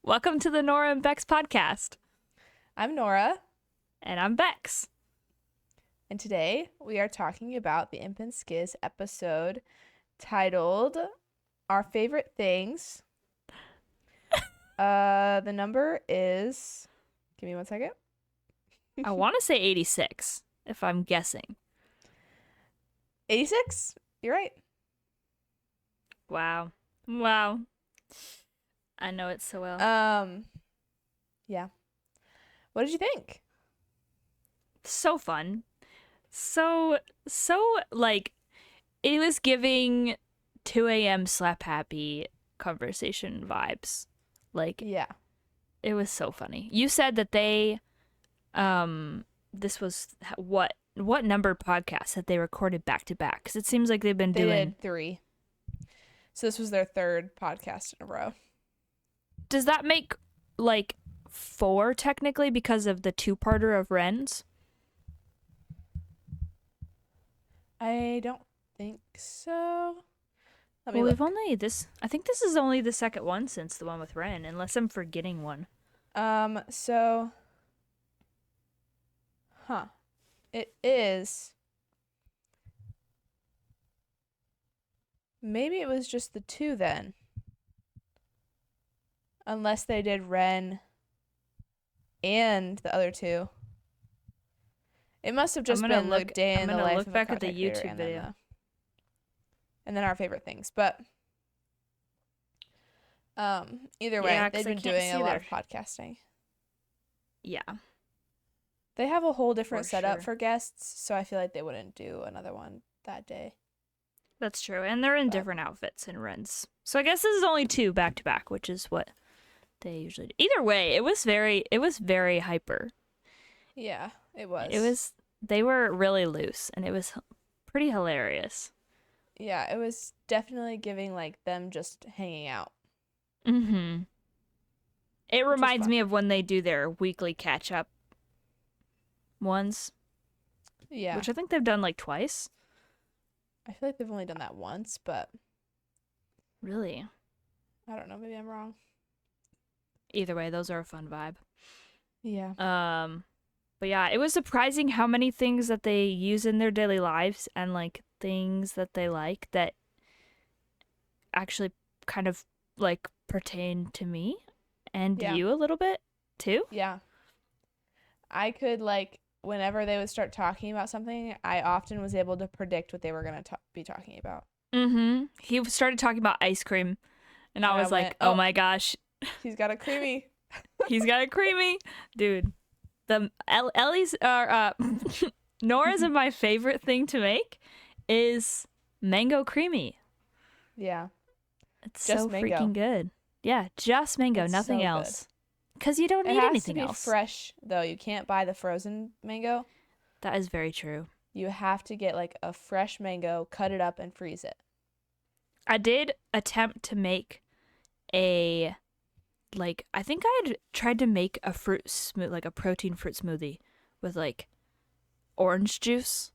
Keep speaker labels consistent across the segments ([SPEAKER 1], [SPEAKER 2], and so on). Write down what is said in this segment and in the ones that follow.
[SPEAKER 1] Welcome to the Nora and Becks podcast.
[SPEAKER 2] I'm Nora,
[SPEAKER 1] And I'm Becks.
[SPEAKER 2] and today we are talking about the Imp and Skizz episode titled Our Favorite Things. The number is, give me 1 second.
[SPEAKER 1] I want to say 86, if I'm guessing.
[SPEAKER 2] 86? You're right.
[SPEAKER 1] Wow. I know it so well.
[SPEAKER 2] Yeah. What did you think?
[SPEAKER 1] So fun. So, like, it was giving 2 a.m. slap happy conversation vibes. Like,
[SPEAKER 2] Yeah.
[SPEAKER 1] it was so funny. You said that they, this was what number podcast that they recorded back to back? Because it seems like they've been
[SPEAKER 2] They
[SPEAKER 1] doing.
[SPEAKER 2] did 3. So this was their 3rd podcast in a row.
[SPEAKER 1] Does that make like 4 technically because of the 2-parter of Wren's?
[SPEAKER 2] I don't think so. Let me
[SPEAKER 1] Well,
[SPEAKER 2] look.
[SPEAKER 1] we've only this. I think this is only the second one since the one with Wren, unless I'm forgetting one.
[SPEAKER 2] It is. Maybe it was just the 2 then. Unless they did Ren and the other 2. It must have just been the day in the life
[SPEAKER 1] look
[SPEAKER 2] of
[SPEAKER 1] back
[SPEAKER 2] a
[SPEAKER 1] at the
[SPEAKER 2] content
[SPEAKER 1] YouTube
[SPEAKER 2] creator
[SPEAKER 1] video.
[SPEAKER 2] and then our favorite things. But either way,
[SPEAKER 1] Yeah, 'cause
[SPEAKER 2] they've
[SPEAKER 1] I
[SPEAKER 2] been
[SPEAKER 1] can't
[SPEAKER 2] doing a
[SPEAKER 1] see
[SPEAKER 2] lot of podcasting.
[SPEAKER 1] Yeah,
[SPEAKER 2] They have a whole different
[SPEAKER 1] For
[SPEAKER 2] setup
[SPEAKER 1] sure.
[SPEAKER 2] for guests, so I feel like they wouldn't do another one that day.
[SPEAKER 1] that's true. And they're in
[SPEAKER 2] But-
[SPEAKER 1] different outfits in Wren's. So I guess this is only 2 back to back, which is what they usually do. Either way, it was very hyper.
[SPEAKER 2] Yeah, it was.
[SPEAKER 1] They were really loose, and it was pretty hilarious.
[SPEAKER 2] Yeah, it was definitely giving like them just hanging out.
[SPEAKER 1] Mm-hmm. It
[SPEAKER 2] is
[SPEAKER 1] reminds
[SPEAKER 2] fun.
[SPEAKER 1] me of when they do their weekly catch-up ones,
[SPEAKER 2] Yeah.
[SPEAKER 1] which I think they've done like twice.
[SPEAKER 2] I feel like they've only done that once, but
[SPEAKER 1] Really?
[SPEAKER 2] I don't know, maybe I'm wrong.
[SPEAKER 1] Either way, those are a fun vibe.
[SPEAKER 2] Yeah.
[SPEAKER 1] But yeah, it was surprising how many things that they use in their daily lives and like things that they like that actually kind of like pertain to me and
[SPEAKER 2] Yeah.
[SPEAKER 1] you a little bit too.
[SPEAKER 2] Yeah. I could like whenever they would start talking about something, I often was able to predict what they were going to be talking about.
[SPEAKER 1] Mm-hmm. He started talking about ice cream, and I
[SPEAKER 2] And I
[SPEAKER 1] was like,
[SPEAKER 2] went,
[SPEAKER 1] oh
[SPEAKER 2] "Oh."
[SPEAKER 1] my gosh,
[SPEAKER 2] He's got a creamy.
[SPEAKER 1] he's got a creamy dude. The Ellie's are Nora's and my favorite thing to make is mango creamy.
[SPEAKER 2] Yeah.
[SPEAKER 1] It's
[SPEAKER 2] Just
[SPEAKER 1] so
[SPEAKER 2] mango.
[SPEAKER 1] freaking good. Yeah, just mango,
[SPEAKER 2] It's
[SPEAKER 1] nothing
[SPEAKER 2] so good.
[SPEAKER 1] else. Because you don't
[SPEAKER 2] It
[SPEAKER 1] need
[SPEAKER 2] has
[SPEAKER 1] anything
[SPEAKER 2] to be
[SPEAKER 1] else.
[SPEAKER 2] fresh though. You can't buy the frozen mango.
[SPEAKER 1] That is very true.
[SPEAKER 2] You have to get like a fresh mango, cut it up and freeze it.
[SPEAKER 1] I did attempt to make I think I had tried to make a like a protein fruit smoothie with like orange juice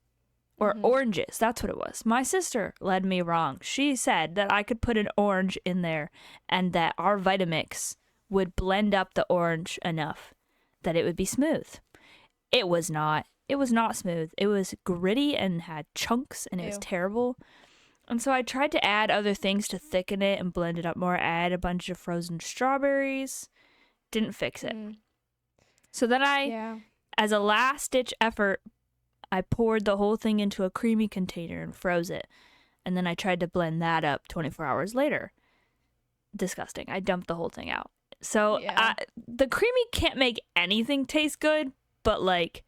[SPEAKER 1] or
[SPEAKER 2] Mhm.
[SPEAKER 1] oranges. That's what it was. My sister led me wrong. She said that I could put an orange in there and that our Vitamix would blend up the orange enough that it would be smooth. It was not. It was not smooth. It was gritty and had chunks and it was
[SPEAKER 2] Ew.
[SPEAKER 1] terrible. And so I tried to add other things to thicken it and blend it up more. Add a bunch of frozen strawberries. Didn't fix it.
[SPEAKER 2] Mm.
[SPEAKER 1] So then
[SPEAKER 2] Yeah.
[SPEAKER 1] as a last ditch effort, I poured the whole thing into a creamy container and froze it. And then I tried to blend that up 24 hours later. Disgusting. I dumped the whole thing out. So
[SPEAKER 2] Yeah.
[SPEAKER 1] the creamy can't make anything taste good, but like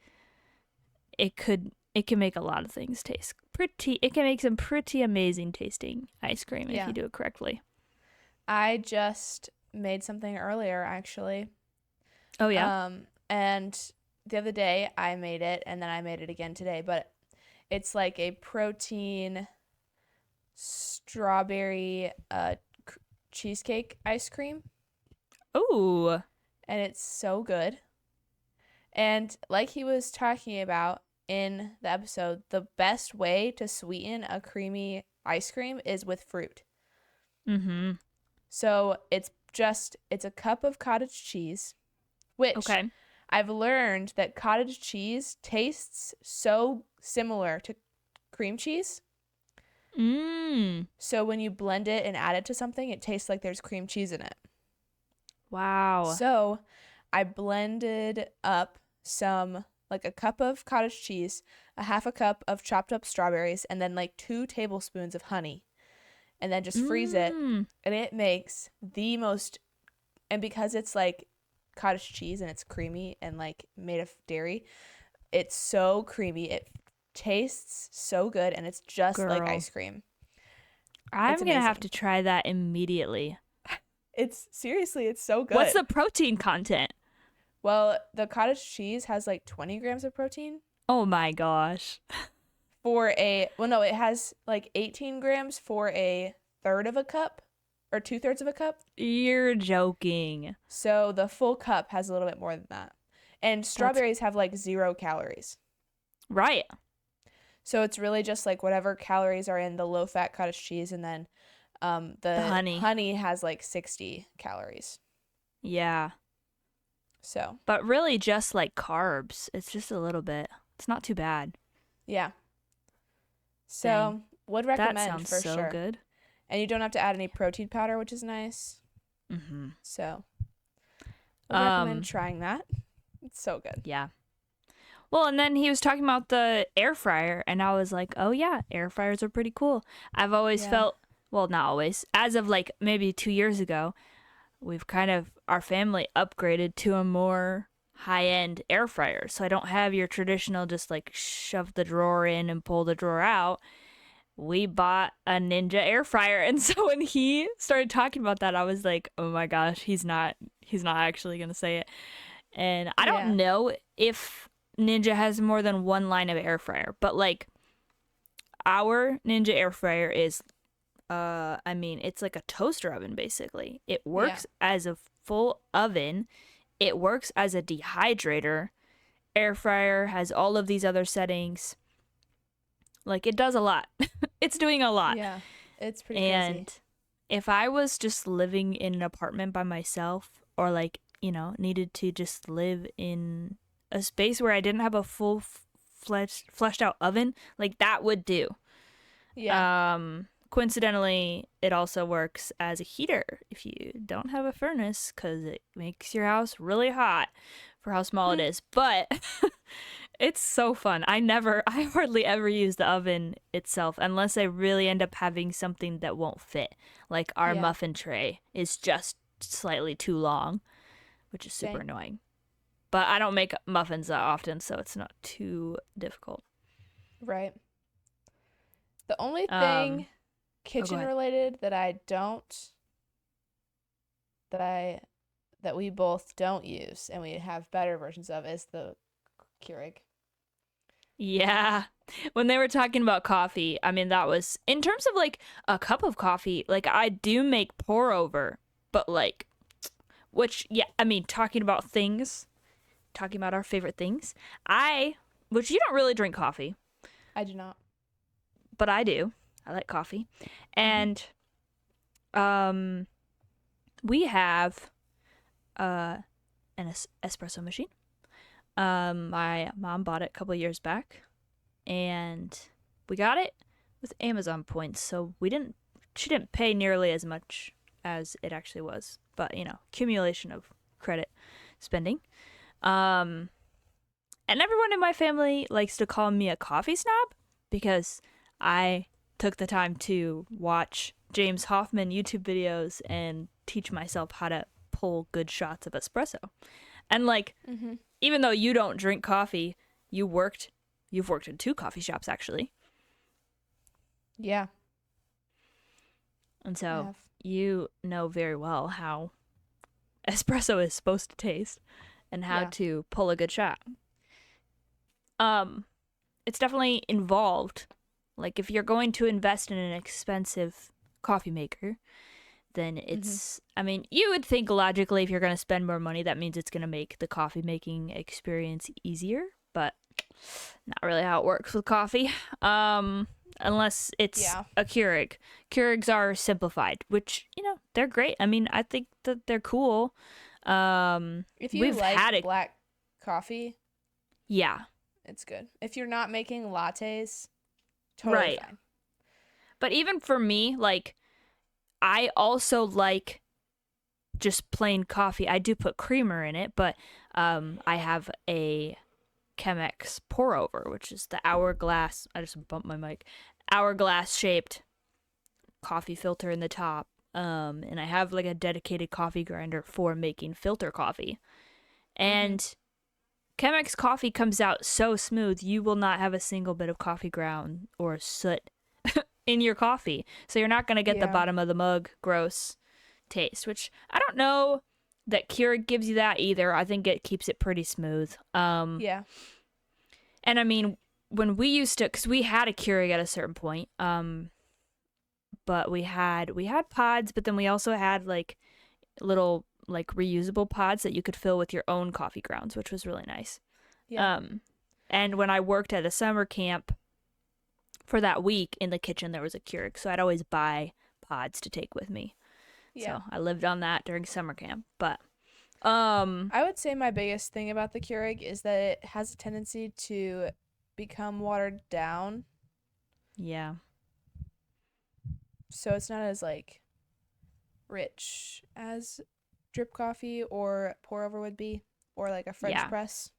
[SPEAKER 1] it can make a lot of things taste it can make some pretty amazing tasting ice cream if
[SPEAKER 2] Yeah.
[SPEAKER 1] you do it correctly.
[SPEAKER 2] I just made something earlier actually.
[SPEAKER 1] Oh yeah.
[SPEAKER 2] And the other day I made it and then I made it again today, but it's like a protein strawberry cheesecake ice cream
[SPEAKER 1] Ooh.
[SPEAKER 2] and it's so good. And like he was talking about in the episode, the best way to sweeten a creamy ice cream is with fruit.
[SPEAKER 1] Mm-hmm.
[SPEAKER 2] So it's a cup of cottage cheese, which
[SPEAKER 1] Okay.
[SPEAKER 2] I've learned that cottage cheese tastes so similar to cream cheese.
[SPEAKER 1] Mmm.
[SPEAKER 2] So when you blend it and add it to something, it tastes like there's cream cheese in it.
[SPEAKER 1] Wow.
[SPEAKER 2] So I blended up like a cup of cottage cheese, a half a cup of chopped up strawberries, and then like 2 tablespoons of honey, and then just freeze it.
[SPEAKER 1] Mmm.
[SPEAKER 2] And it makes the most, and because it's like cottage cheese and it's creamy and like made of dairy, it's so creamy. It tastes so good, and it's just like
[SPEAKER 1] Girl.
[SPEAKER 2] ice cream.
[SPEAKER 1] I'm
[SPEAKER 2] It's
[SPEAKER 1] gonna have
[SPEAKER 2] amazing.
[SPEAKER 1] to try that immediately.
[SPEAKER 2] It's seriously, it's so
[SPEAKER 1] What's the
[SPEAKER 2] good.
[SPEAKER 1] protein content?
[SPEAKER 2] Well, the cottage cheese has like 20 grams of protein
[SPEAKER 1] Oh my gosh.
[SPEAKER 2] no, it has like 18 grams for a third of a cup or 2/3 of a cup.
[SPEAKER 1] You're joking.
[SPEAKER 2] So the full cup has a little bit more than that. And
[SPEAKER 1] That's
[SPEAKER 2] strawberries have like 0 calories.
[SPEAKER 1] right.
[SPEAKER 2] So it's really just like whatever calories are in the low fat cottage cheese, and then
[SPEAKER 1] The
[SPEAKER 2] the
[SPEAKER 1] honey.
[SPEAKER 2] honey has like 60 calories.
[SPEAKER 1] Yeah.
[SPEAKER 2] So
[SPEAKER 1] But really just like carbs. It's just a little bit. It's not too bad.
[SPEAKER 2] yeah.
[SPEAKER 1] Dang.
[SPEAKER 2] So would
[SPEAKER 1] That
[SPEAKER 2] recommend
[SPEAKER 1] sounds
[SPEAKER 2] for
[SPEAKER 1] so
[SPEAKER 2] sure.
[SPEAKER 1] good.
[SPEAKER 2] And you don't have to add any protein powder, which is nice.
[SPEAKER 1] Mm-hmm.
[SPEAKER 2] So would recommend
[SPEAKER 1] Um,
[SPEAKER 2] trying that. It's so good.
[SPEAKER 1] yeah. Well, and then he was talking about the air fryer, and I was like, oh yeah, air fryers are pretty cool. I've always
[SPEAKER 2] Yeah.
[SPEAKER 1] felt, well, not always, as of like maybe 2 years ago, we've kind of, our family upgraded to a more high end air fryer. So I don't have your traditional just like shove the drawer in and pull the drawer out. We bought a Ninja air fryer. And so when he started talking about that, I was like, oh my gosh, he's not actually going to say it. And I
[SPEAKER 2] Yeah.
[SPEAKER 1] don't know if Ninja has more than one line of air fryer, but like our Ninja air fryer is I mean, it's like a toaster oven basically. It
[SPEAKER 2] Yeah.
[SPEAKER 1] works as a full oven. It works as a dehydrator. Air fryer has all of these other settings. Like it does a lot. It's doing a lot.
[SPEAKER 2] Yeah. It's pretty crazy.
[SPEAKER 1] And if I was just living in an apartment by myself or like, needed to just live in a space where I didn't have a full fleshed out oven, like that would do.
[SPEAKER 2] Yeah.
[SPEAKER 1] Coincidentally, it also works as a heater if you don't have a furnace because it makes your house really hot for how small it is. But it's so fun. I hardly ever use the oven itself unless I really end up having something that won't fit. Like our
[SPEAKER 2] Yeah.
[SPEAKER 1] muffin tray is just slightly too long, which is super
[SPEAKER 2] Same.
[SPEAKER 1] annoying. But I don't make muffins that often, so it's not too difficult.
[SPEAKER 2] Right. The only
[SPEAKER 1] Um,
[SPEAKER 2] thing
[SPEAKER 1] oh, go
[SPEAKER 2] kitchen
[SPEAKER 1] ahead.
[SPEAKER 2] related that we both don't use and we have better versions of is the Keurig.
[SPEAKER 1] Yeah. When they were talking about coffee, I mean, that was in terms of like a cup of coffee, like I do make pour over, but like, which, yeah, I mean, talking about our favorite things, which you don't really drink coffee,
[SPEAKER 2] I do not.
[SPEAKER 1] but I do. I like coffee. And, um, we have, an espresso machine. My mom bought it a couple years back, and we got it with Amazon points, so she didn't pay nearly as much as it actually was, but accumulation of credit spending. And everyone in my family likes to call me a coffee snob because I took the time to watch James Hoffman YouTube videos and teach myself how to pull good shots of espresso. And like,
[SPEAKER 2] Mm-hmm.
[SPEAKER 1] even though you don't drink coffee, you've worked in 2 coffee shops actually.
[SPEAKER 2] Yeah.
[SPEAKER 1] And
[SPEAKER 2] I
[SPEAKER 1] so
[SPEAKER 2] have.
[SPEAKER 1] you know very well how espresso is supposed to taste and how
[SPEAKER 2] Yeah.
[SPEAKER 1] to pull a good shot. It's definitely involved. Like if you're going to invest in an expensive coffee maker, then it's I mean, you would think logically if you're going to spend more money that means it's going to make the coffee making experience easier, but not really how it works with coffee. unless it's
[SPEAKER 2] Yeah.
[SPEAKER 1] a Keurig. Keurigs are simplified, which, they're great. I mean, I think that they're cool.
[SPEAKER 2] If you
[SPEAKER 1] We've
[SPEAKER 2] like
[SPEAKER 1] had it.
[SPEAKER 2] black coffee,
[SPEAKER 1] Yeah.
[SPEAKER 2] it's good. If you're not making lattes, totally
[SPEAKER 1] Right.
[SPEAKER 2] fine.
[SPEAKER 1] But even for me, like, I also like just plain coffee. I do put creamer in it, but I have a Chemex pour over, which is the hourglass. I just bumped my mic. Hourglass shaped coffee filter in the top. And I have like a dedicated coffee grinder for making filter coffee. And Chemex coffee comes out so smooth, you will not have a single bit of coffee ground or soot in your coffee. So you're not going to get the
[SPEAKER 2] Yeah.
[SPEAKER 1] bottom of the mug gross taste, which I don't know that Keurig gives you that either. I think it keeps it pretty smooth.
[SPEAKER 2] Yeah.
[SPEAKER 1] And I mean, when we used to, because we had a Keurig at a certain point, but we had pods, but then we also had like little like reusable pods that you could fill with your own coffee grounds, which was really nice.
[SPEAKER 2] Yeah.
[SPEAKER 1] And when I worked at a summer camp for that week, in the kitchen there was a Keurig, so I'd always buy pods to take with me.
[SPEAKER 2] Yeah.
[SPEAKER 1] So I lived on that during summer camp. But
[SPEAKER 2] I would say my biggest thing about the Keurig is that it has a tendency to become watered down.
[SPEAKER 1] yeah.
[SPEAKER 2] So it's not as like rich as drip coffee or pour over would be, or like a French press.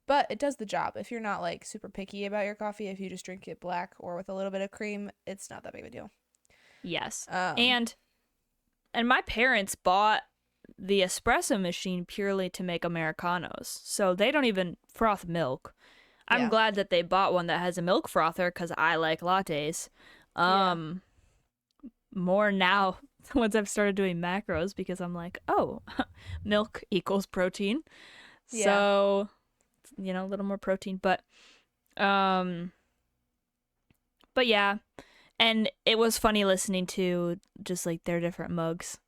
[SPEAKER 2] But it does the job. If you're not like super picky about your coffee, if you just drink it black or with a little bit of cream, it's not that big of a deal.
[SPEAKER 1] Yes. And my parents bought the espresso machine purely to make Americanos. So they don't even froth milk. I'm glad that they bought one that has a milk frother because I like lattes. More now once I've started doing macros, because I'm like, oh, milk equals protein.
[SPEAKER 2] Yeah.
[SPEAKER 1] So, a little more protein. But yeah. And it was funny listening to just like their different mugs.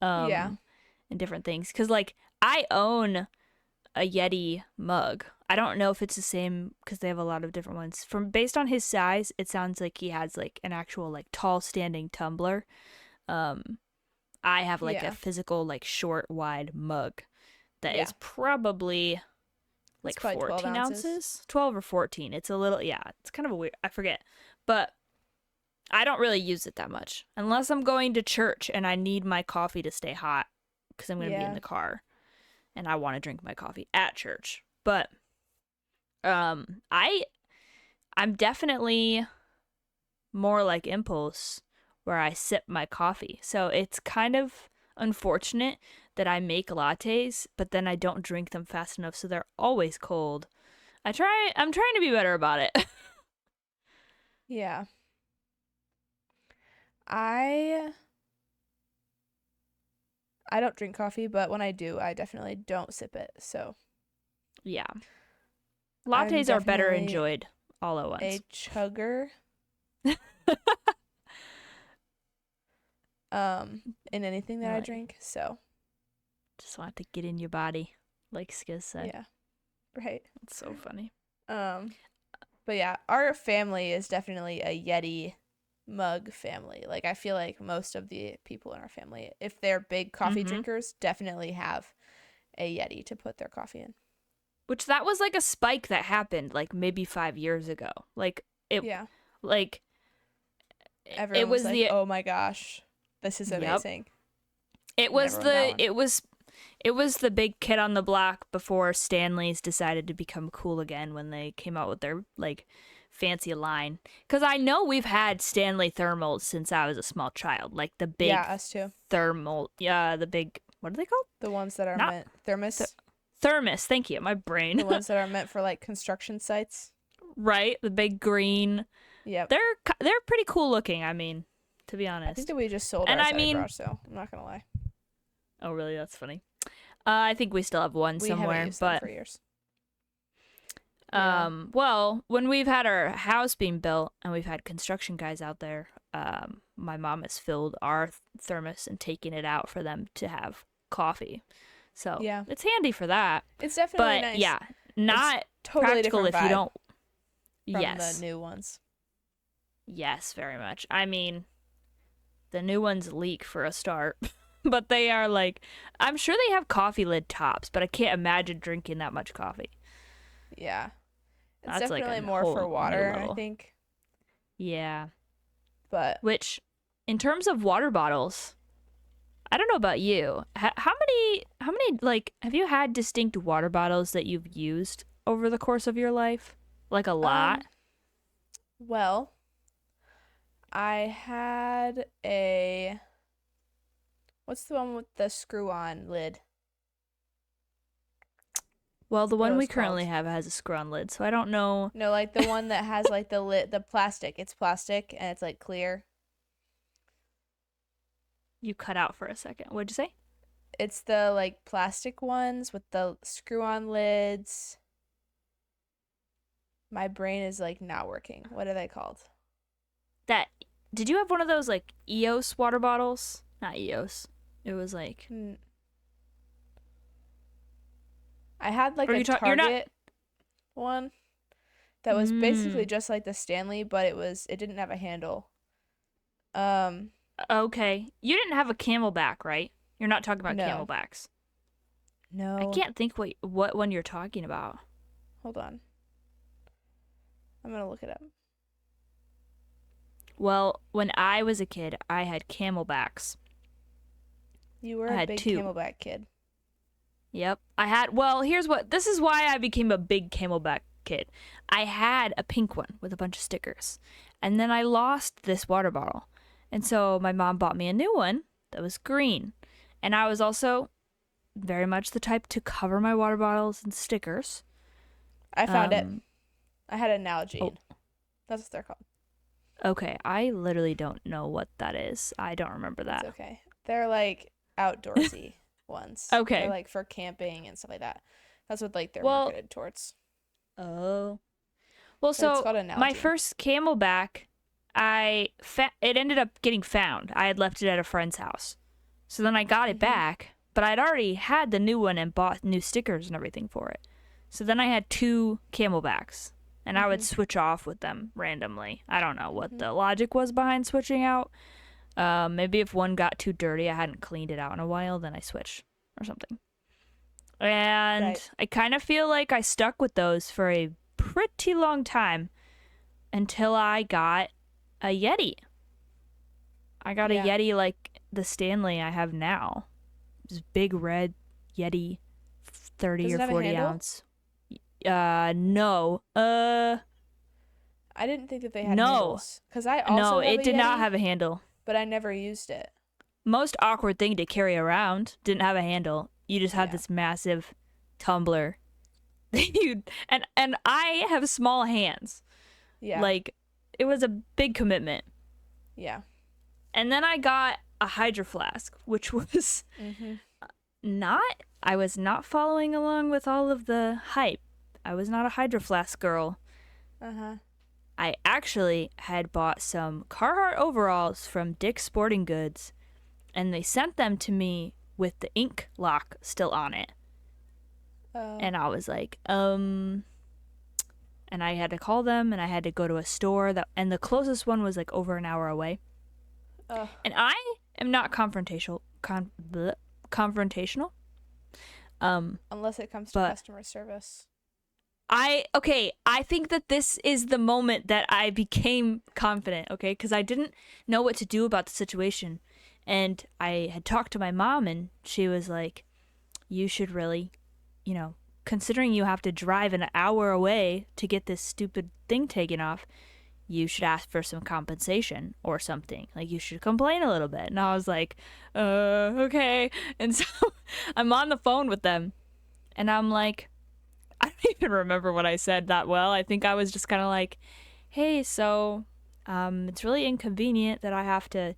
[SPEAKER 1] And different things. Because like I own a Yeti mug. I don't know if it's the same because they have a lot of different ones. Based on his size, it sounds like he has like an actual like tall standing tumbler. I have like a physical like short wide mug that is probably like 14 ounces. 12 or 14. It's a little, it's kind of a weird, I forget. But I don't really use it that much unless I'm going to church and I need my coffee to stay hot because I'm going to be in the car and I want to drink my coffee at church. But I'm definitely more like Impulse, where I sip my coffee. So it's kind of unfortunate that I make lattes, but then I don't drink them fast enough, so they're always cold. I'm trying to be better about it.
[SPEAKER 2] Yeah. I don't drink coffee, but when I do, I definitely don't sip it. So
[SPEAKER 1] yeah. Lattes are better enjoyed all at once.
[SPEAKER 2] A chugger. In anything that I drink, so
[SPEAKER 1] just want to get in your body, like Skizz said.
[SPEAKER 2] Yeah. Right.
[SPEAKER 1] It's so funny.
[SPEAKER 2] But yeah, our family is definitely a Yeti mug family. Like I feel like most of the people in our family, if they're big coffee drinkers, definitely have a Yeti to put their coffee in.
[SPEAKER 1] Which that was like a spike that happened like maybe 5 years ago. Like it like
[SPEAKER 2] everyone
[SPEAKER 1] it was
[SPEAKER 2] like, oh my gosh, this is amazing.
[SPEAKER 1] It was the big kid on the block before Stanley's decided to become cool again when they came out with their like fancy line. Because I know we've had Stanley thermals since I was a small child, like the big
[SPEAKER 2] us too.
[SPEAKER 1] Thermal, the big, what are they called?
[SPEAKER 2] The ones that are meant thermos.
[SPEAKER 1] Thermos, thank you, my brain.
[SPEAKER 2] The ones that are meant for like construction sites.
[SPEAKER 1] Right, the big green.
[SPEAKER 2] Yeah,
[SPEAKER 1] they're pretty cool looking. I mean, to be honest.
[SPEAKER 2] I think that we just sold ours at a garage, so I'm not gonna lie.
[SPEAKER 1] Oh really? That's funny. I think we still have one somewhere,
[SPEAKER 2] haven't used them for years.
[SPEAKER 1] Well, when we've had our house being built and we've had construction guys out there, my mom has filled our thermos and taken it out for them to have coffee. So it's handy for that.
[SPEAKER 2] It's definitely
[SPEAKER 1] but
[SPEAKER 2] nice.
[SPEAKER 1] Yeah, not
[SPEAKER 2] totally
[SPEAKER 1] practical if you don't.
[SPEAKER 2] From the new ones.
[SPEAKER 1] Yes, very much. I mean, the new ones leak for a start, but they are like, I'm sure they have coffee lid tops, but I can't imagine drinking that much coffee.
[SPEAKER 2] Yeah. It's
[SPEAKER 1] That's like
[SPEAKER 2] definitely
[SPEAKER 1] a
[SPEAKER 2] more for
[SPEAKER 1] whole new
[SPEAKER 2] water, I
[SPEAKER 1] level.
[SPEAKER 2] think.
[SPEAKER 1] Yeah.
[SPEAKER 2] But
[SPEAKER 1] Which, in terms of water bottles, I don't know about you. How many, like, have you had distinct water bottles that you've used over the course of your life? Like a lot?
[SPEAKER 2] um well, I had a what's the one with the screw on lid?
[SPEAKER 1] Well, the
[SPEAKER 2] What it
[SPEAKER 1] one we
[SPEAKER 2] was
[SPEAKER 1] currently
[SPEAKER 2] called?
[SPEAKER 1] have has a screw-on lid, so I don't know.
[SPEAKER 2] No, like the one that has like the lid, the plastic. It's plastic and it's like clear.
[SPEAKER 1] You cut out for a second. What'd you say?
[SPEAKER 2] It's the like plastic ones with the screw on lids. My brain is like not working. What are they called?
[SPEAKER 1] That did you have one of those like EOS water bottles? Not EOS. It was like
[SPEAKER 2] Hmm. I had like
[SPEAKER 1] or
[SPEAKER 2] a
[SPEAKER 1] you're not
[SPEAKER 2] Target one that was basically
[SPEAKER 1] mm,
[SPEAKER 2] just like the Stanley, but it didn't have a handle. Um,
[SPEAKER 1] okay. You didn't have a Camelback, right? You're not talking about
[SPEAKER 2] no.
[SPEAKER 1] Camelbacks. I
[SPEAKER 2] No.
[SPEAKER 1] can't think what one you're talking about.
[SPEAKER 2] Hold on. I'm gonna look it up.
[SPEAKER 1] Well, when I was a kid, I had Camelbacks.
[SPEAKER 2] You were
[SPEAKER 1] I
[SPEAKER 2] a
[SPEAKER 1] had
[SPEAKER 2] big
[SPEAKER 1] two.
[SPEAKER 2] Camelback kid.
[SPEAKER 1] Yep. I had, well, this is why I became a big Camelback kid. I had a pink one with a bunch of stickers. And then I lost this water bottle. And so my mom bought me a new one that was green. And I was also very much the type to cover my water bottles in stickers.
[SPEAKER 2] I found it.
[SPEAKER 1] Um,
[SPEAKER 2] I had an Nalgene.
[SPEAKER 1] oh,
[SPEAKER 2] That's what they're called.
[SPEAKER 1] okay. I literally don't know what that is. I don't remember
[SPEAKER 2] It's
[SPEAKER 1] that.
[SPEAKER 2] okay. They're like outdoorsy ones. They're
[SPEAKER 1] Okay.
[SPEAKER 2] like for camping and stuff like that. That's what like they're
[SPEAKER 1] Well,
[SPEAKER 2] marketed towards.
[SPEAKER 1] oh. Well,
[SPEAKER 2] But it's
[SPEAKER 1] so
[SPEAKER 2] called a
[SPEAKER 1] my
[SPEAKER 2] Nalgene.
[SPEAKER 1] first Camelback, it ended up getting found. I had left it at a friend's house. So then I got it
[SPEAKER 2] Mhm.
[SPEAKER 1] back, but I'd already had the new one and bought new stickers and everything for it. So then I had two Camelbacks, and I would
[SPEAKER 2] Mhm.
[SPEAKER 1] switch off with them randomly. I don't know what
[SPEAKER 2] Mhm.
[SPEAKER 1] the logic was behind switching out. Maybe if one got too dirty, I hadn't cleaned it out in a while, then I switched or something.
[SPEAKER 2] Right.
[SPEAKER 1] And I kind of feel like I stuck with those for a pretty long time until I got a Yeti. I got a
[SPEAKER 2] Yeah.
[SPEAKER 1] Yeti like the Stanley I have now. This big red Yeti, 30
[SPEAKER 2] Does
[SPEAKER 1] or
[SPEAKER 2] it have a
[SPEAKER 1] 40
[SPEAKER 2] handle?
[SPEAKER 1] ounce. No.
[SPEAKER 2] I didn't think that they had
[SPEAKER 1] No.
[SPEAKER 2] handles because I
[SPEAKER 1] No,
[SPEAKER 2] also have
[SPEAKER 1] it
[SPEAKER 2] a
[SPEAKER 1] did not
[SPEAKER 2] Yeti,
[SPEAKER 1] have a handle.
[SPEAKER 2] but I never used it.
[SPEAKER 1] Most awkward thing to carry around. Didn't have a handle. You just had
[SPEAKER 2] Yeah.
[SPEAKER 1] this massive tumbler. you and I have small hands.
[SPEAKER 2] Yeah.
[SPEAKER 1] Like it was a big commitment.
[SPEAKER 2] Yeah.
[SPEAKER 1] And then I got a Hydro Flask, which was
[SPEAKER 2] Mhm.
[SPEAKER 1] not, I was not following along with all of the hype. I was not a Hydro Flask girl.
[SPEAKER 2] Uh-huh.
[SPEAKER 1] I actually had bought some Carhartt overalls from Dick's Sporting Goods, and they sent them to me with the ink lock still on it.
[SPEAKER 2] Oh.
[SPEAKER 1] And I was like, and I had to call them, and I had to go to a store and the closest one was like over an hour away.
[SPEAKER 2] Oh.
[SPEAKER 1] And I am not confrontational.
[SPEAKER 2] Unless it comes to
[SPEAKER 1] But
[SPEAKER 2] customer service.
[SPEAKER 1] I think that this is the moment that I became confident, okay? Because I didn't know what to do about the situation. And I had talked to my mom, and she was like, you should really, considering you have to drive an hour away to get this stupid thing taken off, you should ask for some compensation or something. Like, you should complain a little bit. And I was like, okay. And so I'm on the phone with them, and I'm like, I don't even remember what I said that well. I think I was just kind of like, hey, so it's really inconvenient that I have to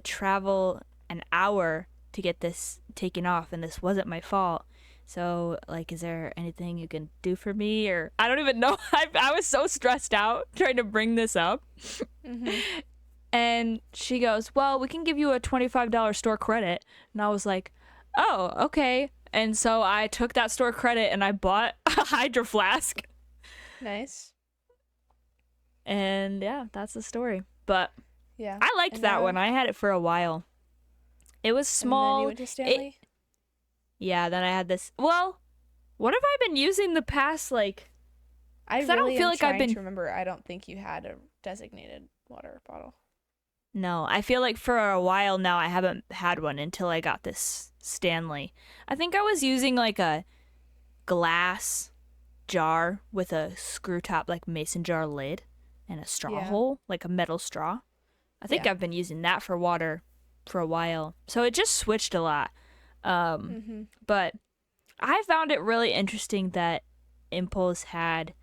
[SPEAKER 1] travel an hour to get this taken off, and this wasn't my fault. So, like, is there anything you can do for me? Or I don't even know. I was so stressed out trying to bring this up.
[SPEAKER 2] Mhm.
[SPEAKER 1] And she goes, well, we can give you a $25 store credit. And I was like, oh, okay. And so I took that store credit and I bought a Hydro Flask.
[SPEAKER 2] Nice.
[SPEAKER 1] And yeah, that's the story. But
[SPEAKER 2] Yeah.
[SPEAKER 1] I liked
[SPEAKER 2] And
[SPEAKER 1] that
[SPEAKER 2] now-
[SPEAKER 1] one. I had it for a while. It was
[SPEAKER 2] And then
[SPEAKER 1] small.
[SPEAKER 2] you went to Stanley?
[SPEAKER 1] Yeah, then I had this. Well, what have I been using the past, like,
[SPEAKER 2] I
[SPEAKER 1] 'cause I don't
[SPEAKER 2] really
[SPEAKER 1] feel
[SPEAKER 2] am
[SPEAKER 1] like I've
[SPEAKER 2] trying
[SPEAKER 1] been-
[SPEAKER 2] to remember. I don't think you had a designated water bottle.
[SPEAKER 1] no, I feel like for a while now I haven't had one until I got this Stanley. I think I was using like a glass jar with a screw top, like mason jar lid and a straw
[SPEAKER 2] Yeah.
[SPEAKER 1] hole, like a metal straw. I think
[SPEAKER 2] Yeah.
[SPEAKER 1] I've been using that for water for a while. So it just switched a lot. But I found it really interesting that Impulse had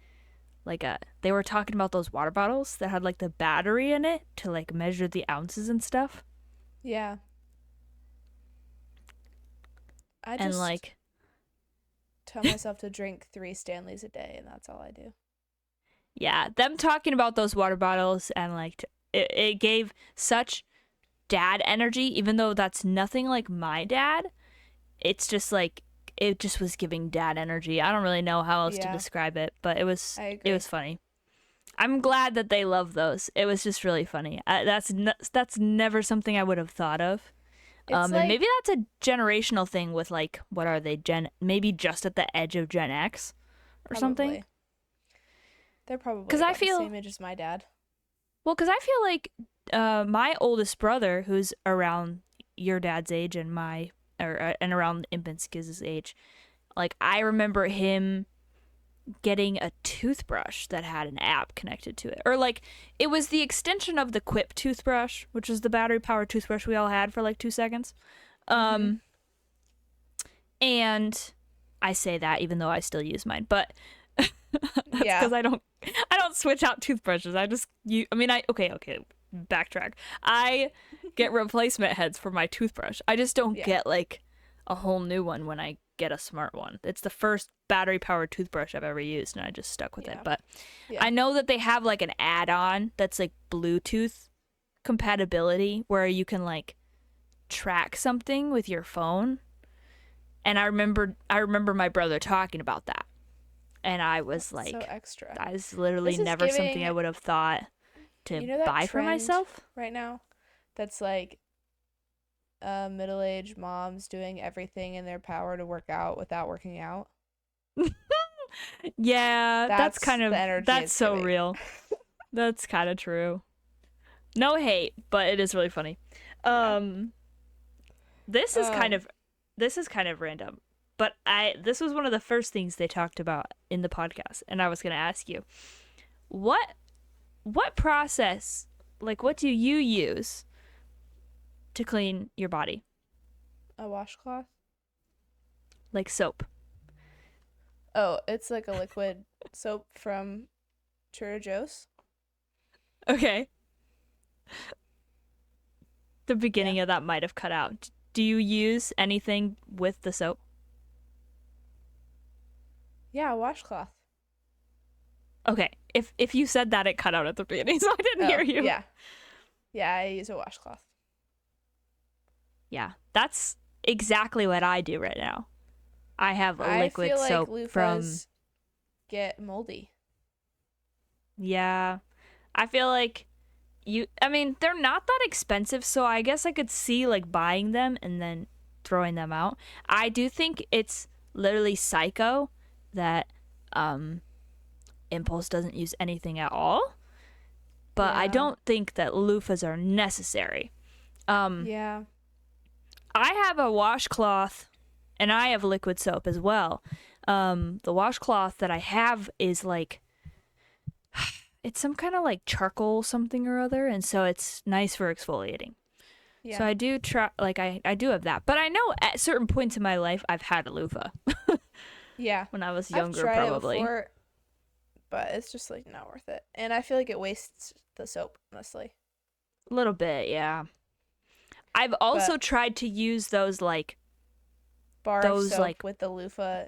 [SPEAKER 1] they were talking about those water bottles that had like the battery in it to like measure the ounces and stuff.
[SPEAKER 2] Yeah. I
[SPEAKER 1] And
[SPEAKER 2] just
[SPEAKER 1] like,
[SPEAKER 2] tell myself to drink 3 Stanleys a day, and that's all I do.
[SPEAKER 1] yeah, them talking about those water bottles and like it gave such dad energy, even though that's nothing like my dad. It's just like it just was giving dad energy. I don't really know how else to
[SPEAKER 2] Yeah.
[SPEAKER 1] describe it, but it was
[SPEAKER 2] I agree.
[SPEAKER 1] funny. I'm glad that they love those. It was just really funny. That's never something I would have thought of.
[SPEAKER 2] It's
[SPEAKER 1] And
[SPEAKER 2] like,
[SPEAKER 1] maybe that's a generational thing with like what are they maybe just at the edge of Gen X or something.
[SPEAKER 2] probably. They're probably
[SPEAKER 1] 'Cause I
[SPEAKER 2] about
[SPEAKER 1] feel-
[SPEAKER 2] the same age as my dad.
[SPEAKER 1] Well, because I feel like my oldest brother, who's around your dad's age and and around Imp and Skizz's age, like I remember him getting a toothbrush that had an app connected to it, or like it was the extension of the Quip toothbrush, which was the battery-powered toothbrush we all had for like 2 seconds. And I say that even though I still use mine, but that's
[SPEAKER 2] Yeah.
[SPEAKER 1] because I don't switch out toothbrushes. Okay, backtrack. I get replacement heads for my toothbrush. I just don't
[SPEAKER 2] Yeah.
[SPEAKER 1] get like a whole new one when I get a smart one. It's the first battery powered toothbrush I've ever used, and I just stuck with it.
[SPEAKER 2] Yeah.
[SPEAKER 1] But
[SPEAKER 2] Yeah.
[SPEAKER 1] I know that they have like an add-on that's like Bluetooth compatibility where you can like track something with your phone. And I remember my brother talking about that. And I was
[SPEAKER 2] That's
[SPEAKER 1] like,
[SPEAKER 2] so extra.
[SPEAKER 1] that is literally
[SPEAKER 2] This is
[SPEAKER 1] never something
[SPEAKER 2] giving-
[SPEAKER 1] I would have thought to
[SPEAKER 2] You know that
[SPEAKER 1] buy for
[SPEAKER 2] trend
[SPEAKER 1] myself.
[SPEAKER 2] right now that's like middle-aged moms doing everything in their power to work out without working out?
[SPEAKER 1] Yeah, that's kind of
[SPEAKER 2] the energy
[SPEAKER 1] that's
[SPEAKER 2] it's
[SPEAKER 1] so
[SPEAKER 2] giving.
[SPEAKER 1] real. That's kind of true. No hate, but it is really funny. This is kind of random, but this was one of the first things they talked about in the podcast, and I was going to ask you, what process, like what do you use to clean your body?
[SPEAKER 2] A washcloth?
[SPEAKER 1] Like soap.
[SPEAKER 2] Oh, it's like a liquid soap from Trader Joe's.
[SPEAKER 1] Okay. The beginning of that might have cut out. Do you use anything with the soap?
[SPEAKER 2] Yeah, a washcloth.
[SPEAKER 1] Okay. If you said that, it cut out at the beginning, so I didn't hear you.
[SPEAKER 2] Yeah. Yeah, I use a washcloth.
[SPEAKER 1] Yeah. That's exactly what I do right now. I have a
[SPEAKER 2] I
[SPEAKER 1] liquid
[SPEAKER 2] feel like
[SPEAKER 1] soap
[SPEAKER 2] loofahs get moldy.
[SPEAKER 1] Yeah. I feel like they're not that expensive, so I guess I could see like buying them and then throwing them out. I do think it's literally psycho that Impulse doesn't use anything at all. But I
[SPEAKER 2] Yeah.
[SPEAKER 1] don't think that loofahs are necessary.
[SPEAKER 2] Yeah.
[SPEAKER 1] I have a washcloth and I have liquid soap as well. The washcloth that I have is like, it's some kind of like charcoal something or other, and so it's nice for exfoliating.
[SPEAKER 2] Yeah.
[SPEAKER 1] So I do try, like I do have that. But I know at certain points in my life I've had a loofah
[SPEAKER 2] Yeah.
[SPEAKER 1] when I was
[SPEAKER 2] I've
[SPEAKER 1] younger,
[SPEAKER 2] tried
[SPEAKER 1] probably.
[SPEAKER 2] it before, but it's just like not worth it. And I feel like it wastes the soap, honestly.
[SPEAKER 1] A little bit, yeah. I've also
[SPEAKER 2] But-
[SPEAKER 1] tried to use those like,
[SPEAKER 2] Bar
[SPEAKER 1] Those,
[SPEAKER 2] of soap
[SPEAKER 1] like-
[SPEAKER 2] with the loofah.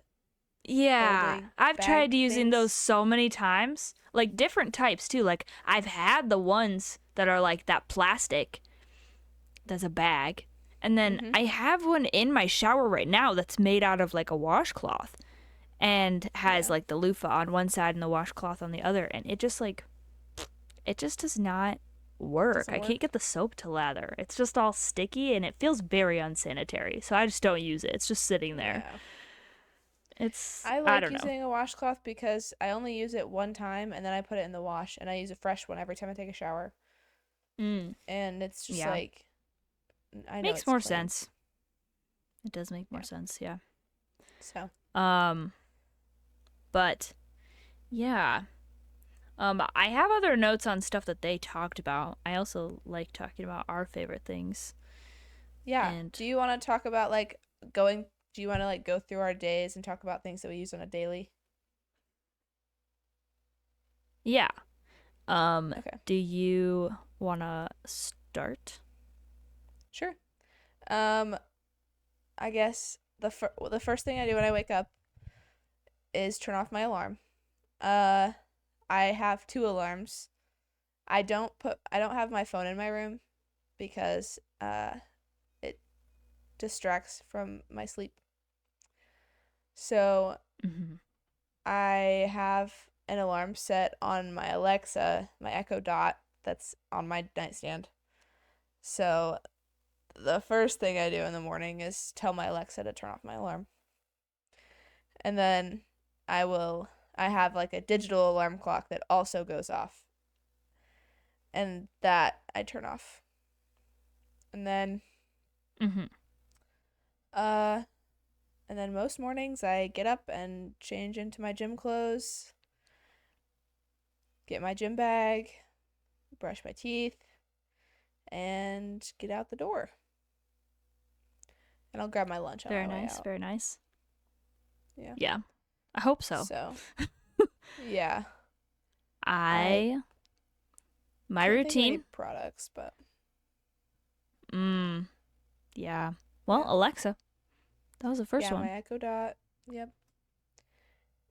[SPEAKER 1] yeah,
[SPEAKER 2] Folding
[SPEAKER 1] I've
[SPEAKER 2] bag
[SPEAKER 1] tried using
[SPEAKER 2] things.
[SPEAKER 1] those so many times, like different types too. Like I've had the ones that are like that plastic that's a bag, and then
[SPEAKER 2] Mhm.
[SPEAKER 1] I have one in my shower right now that's made out of like a washcloth and has
[SPEAKER 2] Yeah.
[SPEAKER 1] like the loofah on one side and the washcloth on the other, and it just like it just does not work.
[SPEAKER 2] Doesn't
[SPEAKER 1] I can't
[SPEAKER 2] work.
[SPEAKER 1] get the soap to lather. It's just all sticky and it feels very unsanitary. So I just don't use it. It's just sitting there.
[SPEAKER 2] Yeah.
[SPEAKER 1] It's
[SPEAKER 2] I
[SPEAKER 1] I
[SPEAKER 2] like
[SPEAKER 1] don't know.
[SPEAKER 2] using a washcloth because I only use it one time and then I put it in the wash and I use a fresh one every time I take a shower.
[SPEAKER 1] Mm,
[SPEAKER 2] And it's just
[SPEAKER 1] yeah.
[SPEAKER 2] like I know
[SPEAKER 1] Makes
[SPEAKER 2] it's
[SPEAKER 1] more
[SPEAKER 2] clean.
[SPEAKER 1] sense. It does make more
[SPEAKER 2] Yeah.
[SPEAKER 1] sense, yeah.
[SPEAKER 2] So,
[SPEAKER 1] Um but yeah. I have other notes on stuff that they talked about. I also like talking about our favorite things.
[SPEAKER 2] yeah.
[SPEAKER 1] And
[SPEAKER 2] Do you want to talk about like going do you want to like go through our days and talk about things that we use on a daily?
[SPEAKER 1] yeah.
[SPEAKER 2] Okay.
[SPEAKER 1] Do you wanna start?
[SPEAKER 2] Sure. Um I guess the first thing I do when I wake up is turn off my alarm. Uh I have two alarms. I don't have my phone in my room because it distracts from my sleep. So
[SPEAKER 1] Mm-hmm.
[SPEAKER 2] I have an alarm set on my Alexa, my Echo Dot that's on my nightstand. So the first thing I do in the morning is tell my Alexa to turn off my alarm. And then I have like a digital alarm clock that also goes off. And that I turn off. And then
[SPEAKER 1] Mm-hmm.
[SPEAKER 2] uh and then most mornings I get up and change into my gym clothes, get my gym bag, brush my teeth, and get out the door. And I'll grab my lunch on
[SPEAKER 1] Very
[SPEAKER 2] my way
[SPEAKER 1] nice,
[SPEAKER 2] out.
[SPEAKER 1] very nice.
[SPEAKER 2] Yeah.
[SPEAKER 1] Yeah. I hope so.
[SPEAKER 2] So, yeah. I
[SPEAKER 1] I my
[SPEAKER 2] can't think of any
[SPEAKER 1] routine.
[SPEAKER 2] products, but
[SPEAKER 1] Mm, yeah. Well,
[SPEAKER 2] yeah.
[SPEAKER 1] Alexa. That was the first
[SPEAKER 2] Yeah, my
[SPEAKER 1] one.
[SPEAKER 2] Echo Dot. Yep.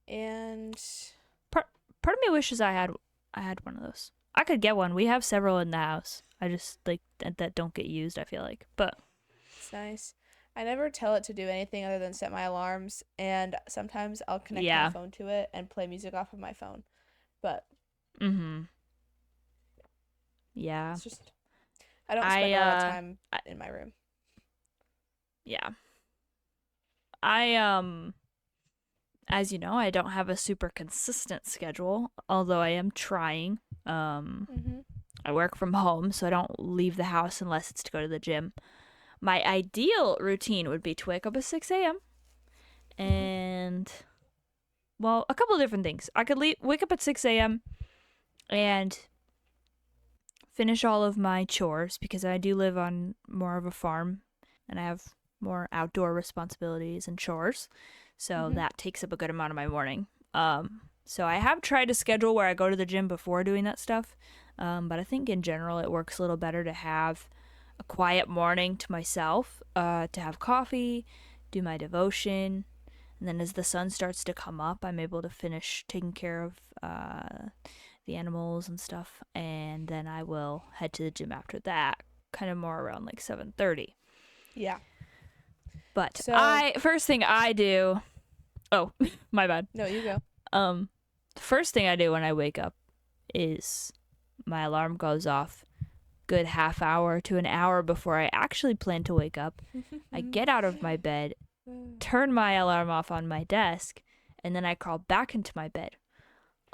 [SPEAKER 2] And
[SPEAKER 1] Part part of me wishes I had one of those. I could get one. We have several in the house. I just like that don't get used, I feel like. But
[SPEAKER 2] it's nice. I never tell it to do anything other than set my alarms, and sometimes I'll connect my
[SPEAKER 1] yeah.
[SPEAKER 2] phone to it and play music off of my phone. But
[SPEAKER 1] Mhm. Yeah.
[SPEAKER 2] it's just I don't
[SPEAKER 1] I
[SPEAKER 2] spend a lot of time in my room.
[SPEAKER 1] yeah. I as you know, I don't have a super consistent schedule, although I am trying. Um
[SPEAKER 2] Mhm.
[SPEAKER 1] I work from home, so I don't leave the house unless it's to go to the gym. My ideal routine would be to wake up at 6 a.m.
[SPEAKER 2] Mhm.
[SPEAKER 1] and, well, a couple of different things. I could wake up at 6 a.m. and finish all of my chores because I do live on more of a farm and I have more outdoor responsibilities and chores. So
[SPEAKER 2] Mhm.
[SPEAKER 1] that takes up a good amount of my morning. So I have tried a schedule where I go to the gym before doing that stuff. But I think in general it works a little better to have a quiet morning to myself, to have coffee, do my devotion, and then as the sun starts to come up, I'm able to finish taking care of the animals and stuff, and then I will head to the gym after that, kind of more around like 7:30.
[SPEAKER 2] Yeah.
[SPEAKER 1] But
[SPEAKER 2] So,
[SPEAKER 1] I first thing I do. Oh, my bad.
[SPEAKER 2] no, you go.
[SPEAKER 1] The first thing I do when I wake up is my alarm goes off. Good half hour to an hour before I actually plan to wake up. I get out of my bed, turn my alarm off on my desk, and then I crawl back into my bed,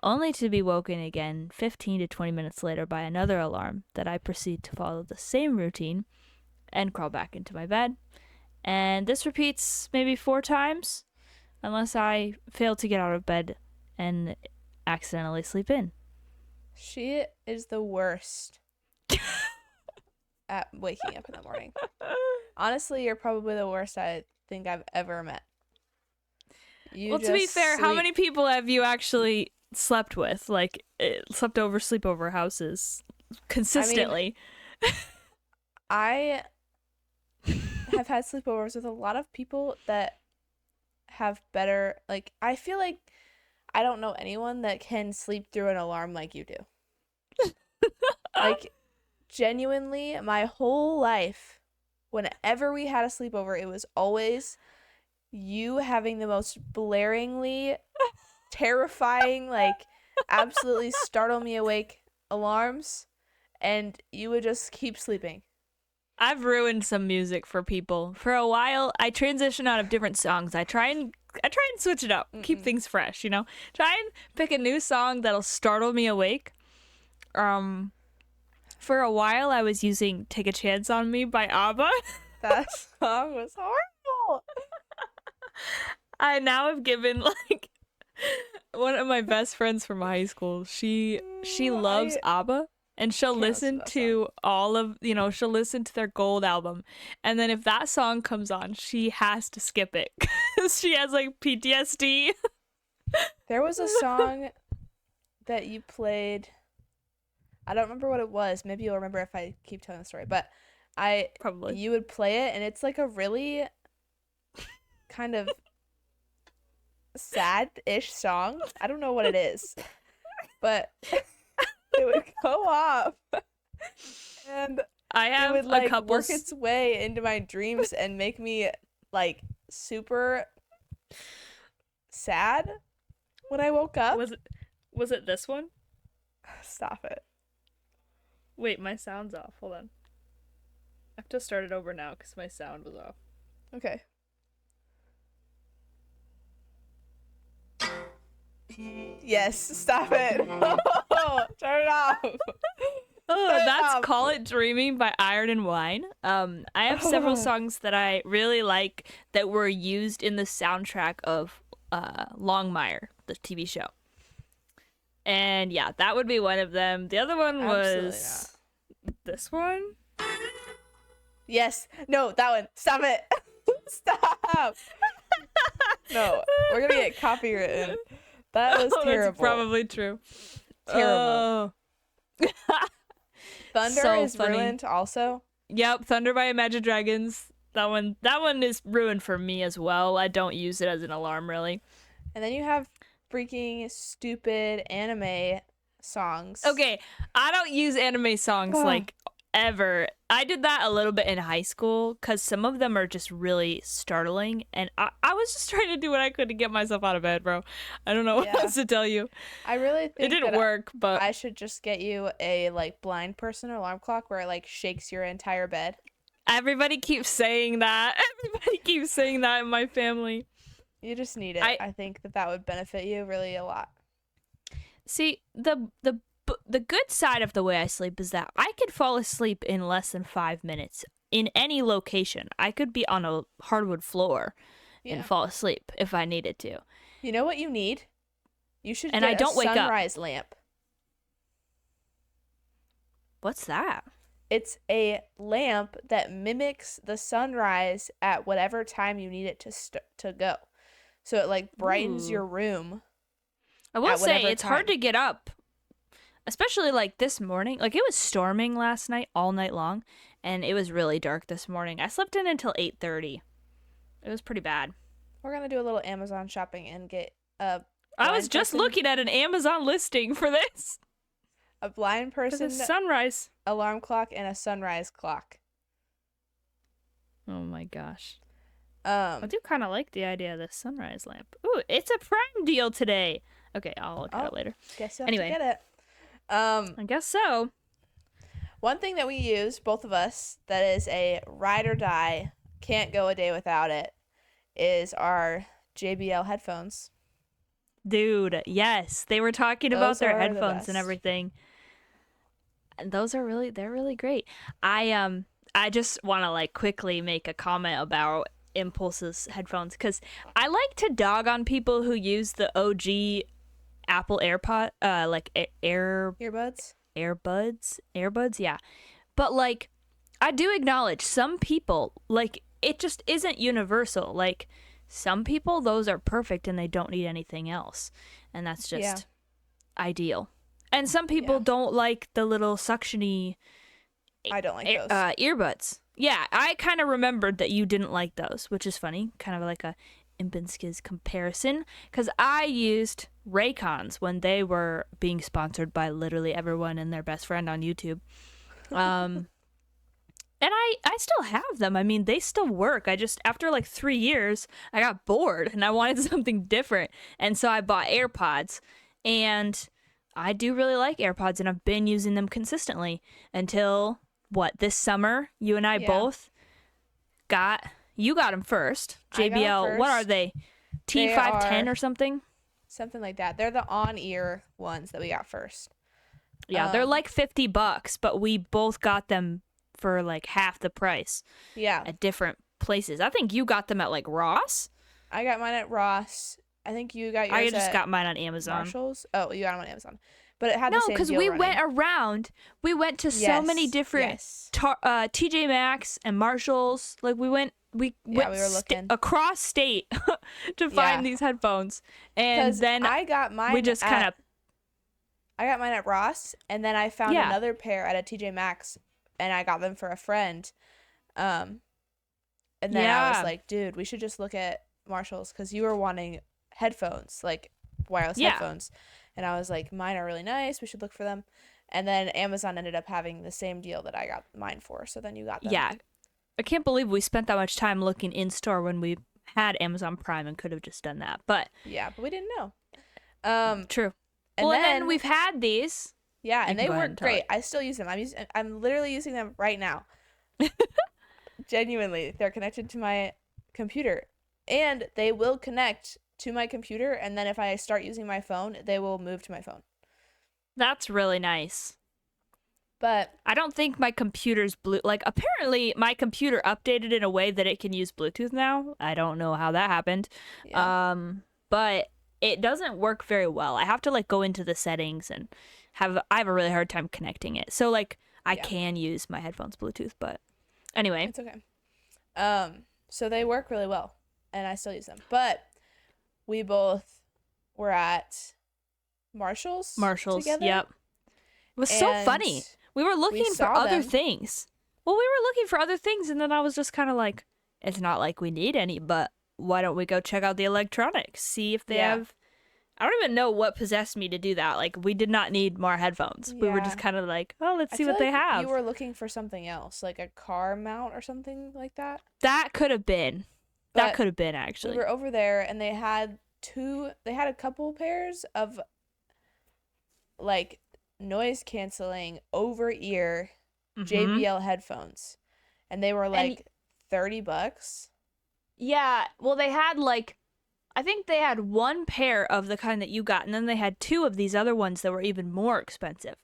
[SPEAKER 1] only to be woken again 15 to 20 minutes later by another alarm that I proceed to follow the same routine and crawl back into my bed. And this repeats maybe 4 times unless I fail to get out of bed and accidentally sleep in.
[SPEAKER 2] She is the worst at waking up in the morning. Honestly, you're probably the worst I think I've ever met. You
[SPEAKER 1] Well, to be
[SPEAKER 2] just
[SPEAKER 1] fair, how
[SPEAKER 2] sleep.
[SPEAKER 1] many people have you actually slept with? Like, slept over sleepover houses
[SPEAKER 2] I mean,
[SPEAKER 1] consistently?
[SPEAKER 2] I have had sleepovers with a lot of people that have better, like, I feel like I don't know anyone that can sleep through an alarm like you do. Like, genuinely, my whole life, whenever we had a sleepover, it was always you having the most blaringly terrifying, like, absolutely startle me awake alarms, and you would just keep sleeping.
[SPEAKER 1] I've ruined some music for people. For a while, I transition out of different songs. I try and switch it up, keep things fresh, you know? Try and pick a new song that'll startle me awake. For a while, I was using Take a Chance on Me by ABBA.
[SPEAKER 2] That song was horrible.
[SPEAKER 1] I now have given, like, one of my best friends from high school. She loves ABBA, and she'll listen to she'll listen to their Gold album. And then if that song comes on, she has to skip it because she has, like, PTSD.
[SPEAKER 2] There was a song that you played. I don't remember what it was. Maybe you'll remember if I keep telling the story. But you would play it, and it's like a really kind of sad-ish song. I don't know what it is, but it would go off, and
[SPEAKER 1] I have
[SPEAKER 2] it would like
[SPEAKER 1] a couple
[SPEAKER 2] work its way into my dreams and make me like super sad when I woke up.
[SPEAKER 1] Was it this one?
[SPEAKER 2] Stop it.
[SPEAKER 1] Wait, my sound's off. Hold on. I have to start it over now because my sound was off.
[SPEAKER 2] Okay. Yes, stop it. Turn it off.
[SPEAKER 1] That's Call It Dreaming by Iron and Wine. I have several songs that I really like that were used in the soundtrack of Longmire, the TV show. And yeah, that would be one of them. The other one was this one.
[SPEAKER 2] Yes. No, that one. Stop it. Stop. No, we're gonna get copywritten. That was terrible.
[SPEAKER 1] That's probably true.
[SPEAKER 2] Terrible. Thunder is funny. Ruined also.
[SPEAKER 1] Yep, Thunder by Imagine Dragons. That one is ruined for me as well. I don't use it as an alarm really.
[SPEAKER 2] And then you have freaking stupid anime songs.
[SPEAKER 1] Okay, I don't use anime songs like ever. I did that a little bit in high school because some of them are just really startling, and I was just trying to do what I could to get myself out of bed, bro. I don't know what else to tell you.
[SPEAKER 2] I really think
[SPEAKER 1] it didn't work, but
[SPEAKER 2] I should just get you a like blind person alarm clock where it like shakes your entire bed.
[SPEAKER 1] Everybody keeps saying that. Everybody keeps saying that in my family.
[SPEAKER 2] You just need it. I think that would benefit you really a lot.
[SPEAKER 1] See, the good side of the way I sleep is that I could fall asleep in less than 5 minutes in any location. I could be on a hardwood floor and fall asleep if I needed to.
[SPEAKER 2] You know what you need? You should
[SPEAKER 1] get
[SPEAKER 2] I don't a sunrise lamp.
[SPEAKER 1] What's that?
[SPEAKER 2] It's a lamp that mimics the sunrise at whatever time you need it to go. So it like brightens your room.
[SPEAKER 1] I will say it's hard to get up, especially like this morning. Like it was storming last night all night long, and it was really dark this morning. I slept in until 8:30. It was pretty bad.
[SPEAKER 2] We're gonna do a little Amazon shopping and get a.
[SPEAKER 1] I was just looking at an Amazon listing for this.
[SPEAKER 2] A blind person
[SPEAKER 1] sunrise
[SPEAKER 2] alarm clock and a sunrise clock.
[SPEAKER 1] Oh my gosh. I do kind of like the idea of this sunrise lamp. Ooh, it's a Prime deal today. Okay, I'll look at it later.
[SPEAKER 2] Guess you'll have to get it.
[SPEAKER 1] I guess so.
[SPEAKER 2] One thing that we use, both of us, that is a ride or die, can't go a day without it, is our JBL headphones.
[SPEAKER 1] Dude, yes. They were talking about their headphones and everything. And they're really great. I just want to like quickly make a comment about Impulse's headphones because I like to dog on people who use the OG Apple AirPod earbuds, yeah. But like I do acknowledge some people like it just isn't universal. Like some people those are perfect and they don't need anything else. And that's just ideal. And some people don't like the little suctiony
[SPEAKER 2] I don't like those
[SPEAKER 1] earbuds. Yeah, I kind of remembered that you didn't like those, which is funny. Kind of like a Imp and Skizz comparison. Because I used Raycons when they were being sponsored by literally everyone and their best friend on YouTube. And I still have them. I mean, they still work. I just, after like 3 years, I got bored and I wanted something different. And so I bought AirPods. And I do really like AirPods, and I've been using them consistently until this summer? You and I both you got them first.
[SPEAKER 2] I got 'em
[SPEAKER 1] JBL. What are
[SPEAKER 2] first.
[SPEAKER 1] they?
[SPEAKER 2] They
[SPEAKER 1] T510
[SPEAKER 2] are
[SPEAKER 1] or something?
[SPEAKER 2] something like that. They're the on-ear ones that we got first.
[SPEAKER 1] Yeah, they're like $50, but we both got them for like half the price
[SPEAKER 2] Yeah.
[SPEAKER 1] at different places. I think you got them at like Ross.
[SPEAKER 2] I got mine at Ross. I think you got yours
[SPEAKER 1] I just
[SPEAKER 2] at
[SPEAKER 1] got mine on Amazon.
[SPEAKER 2] Marshalls. Oh, you got them on Amazon. But it had
[SPEAKER 1] No,
[SPEAKER 2] the same
[SPEAKER 1] because
[SPEAKER 2] deal
[SPEAKER 1] we
[SPEAKER 2] running.
[SPEAKER 1] went around. We went to so many different TJ Maxx and Marshalls. Like we went
[SPEAKER 2] we were looking
[SPEAKER 1] across state to find these headphones. And then
[SPEAKER 2] I got mine.
[SPEAKER 1] We just kind of.
[SPEAKER 2] I got mine at Ross, and then I found another pair at a TJ Maxx, and I got them for a friend. And then I was like, dude, we should just look at Marshalls, because you were wanting headphones, like wireless headphones. And I was like, mine are really nice. We should look for them. And then Amazon ended up having the same deal that I got mine for. So then you got them.
[SPEAKER 1] Yeah. I can't believe we spent that much time looking in store when we had Amazon Prime and could have just done that. But
[SPEAKER 2] yeah, but we didn't know.
[SPEAKER 1] True.
[SPEAKER 2] And
[SPEAKER 1] then we've had these.
[SPEAKER 2] Yeah, and they work great. I still use them. I'm literally using them right now. Genuinely, they're connected to my computer, and they will connect to my computer, and then if I start using my phone, they will move to my phone.
[SPEAKER 1] That's really nice.
[SPEAKER 2] But
[SPEAKER 1] I don't think my computer's apparently my computer updated in a way that it can use Bluetooth now. I don't know how that happened. Yeah. But it doesn't work very well. I have to like go into the settings and I have a really hard time connecting it. So like I can use my headphones Bluetooth, but anyway.
[SPEAKER 2] It's okay. So they work really well, and I still use them. But we both were at Marshalls together.
[SPEAKER 1] Yep. It was so funny. We were looking for other things. Well, we were looking for other things, and then I was just kind of like, it's not like we need any, but why don't we go check out the electronics, see if they have. I don't even know what possessed me to do that. Like, we did not need more headphones. We were just kind of like, oh, let's see what they have.
[SPEAKER 2] You were looking for something else, like a car mount or something like that.
[SPEAKER 1] That could have been. That could have been, actually.
[SPEAKER 2] We were over there, and they had a couple pairs of like noise canceling over ear JBL headphones, and they were like $30.
[SPEAKER 1] Yeah, well, they had like, I think they had one pair of the kind that you got, and then they had two of these other ones that were even more expensive.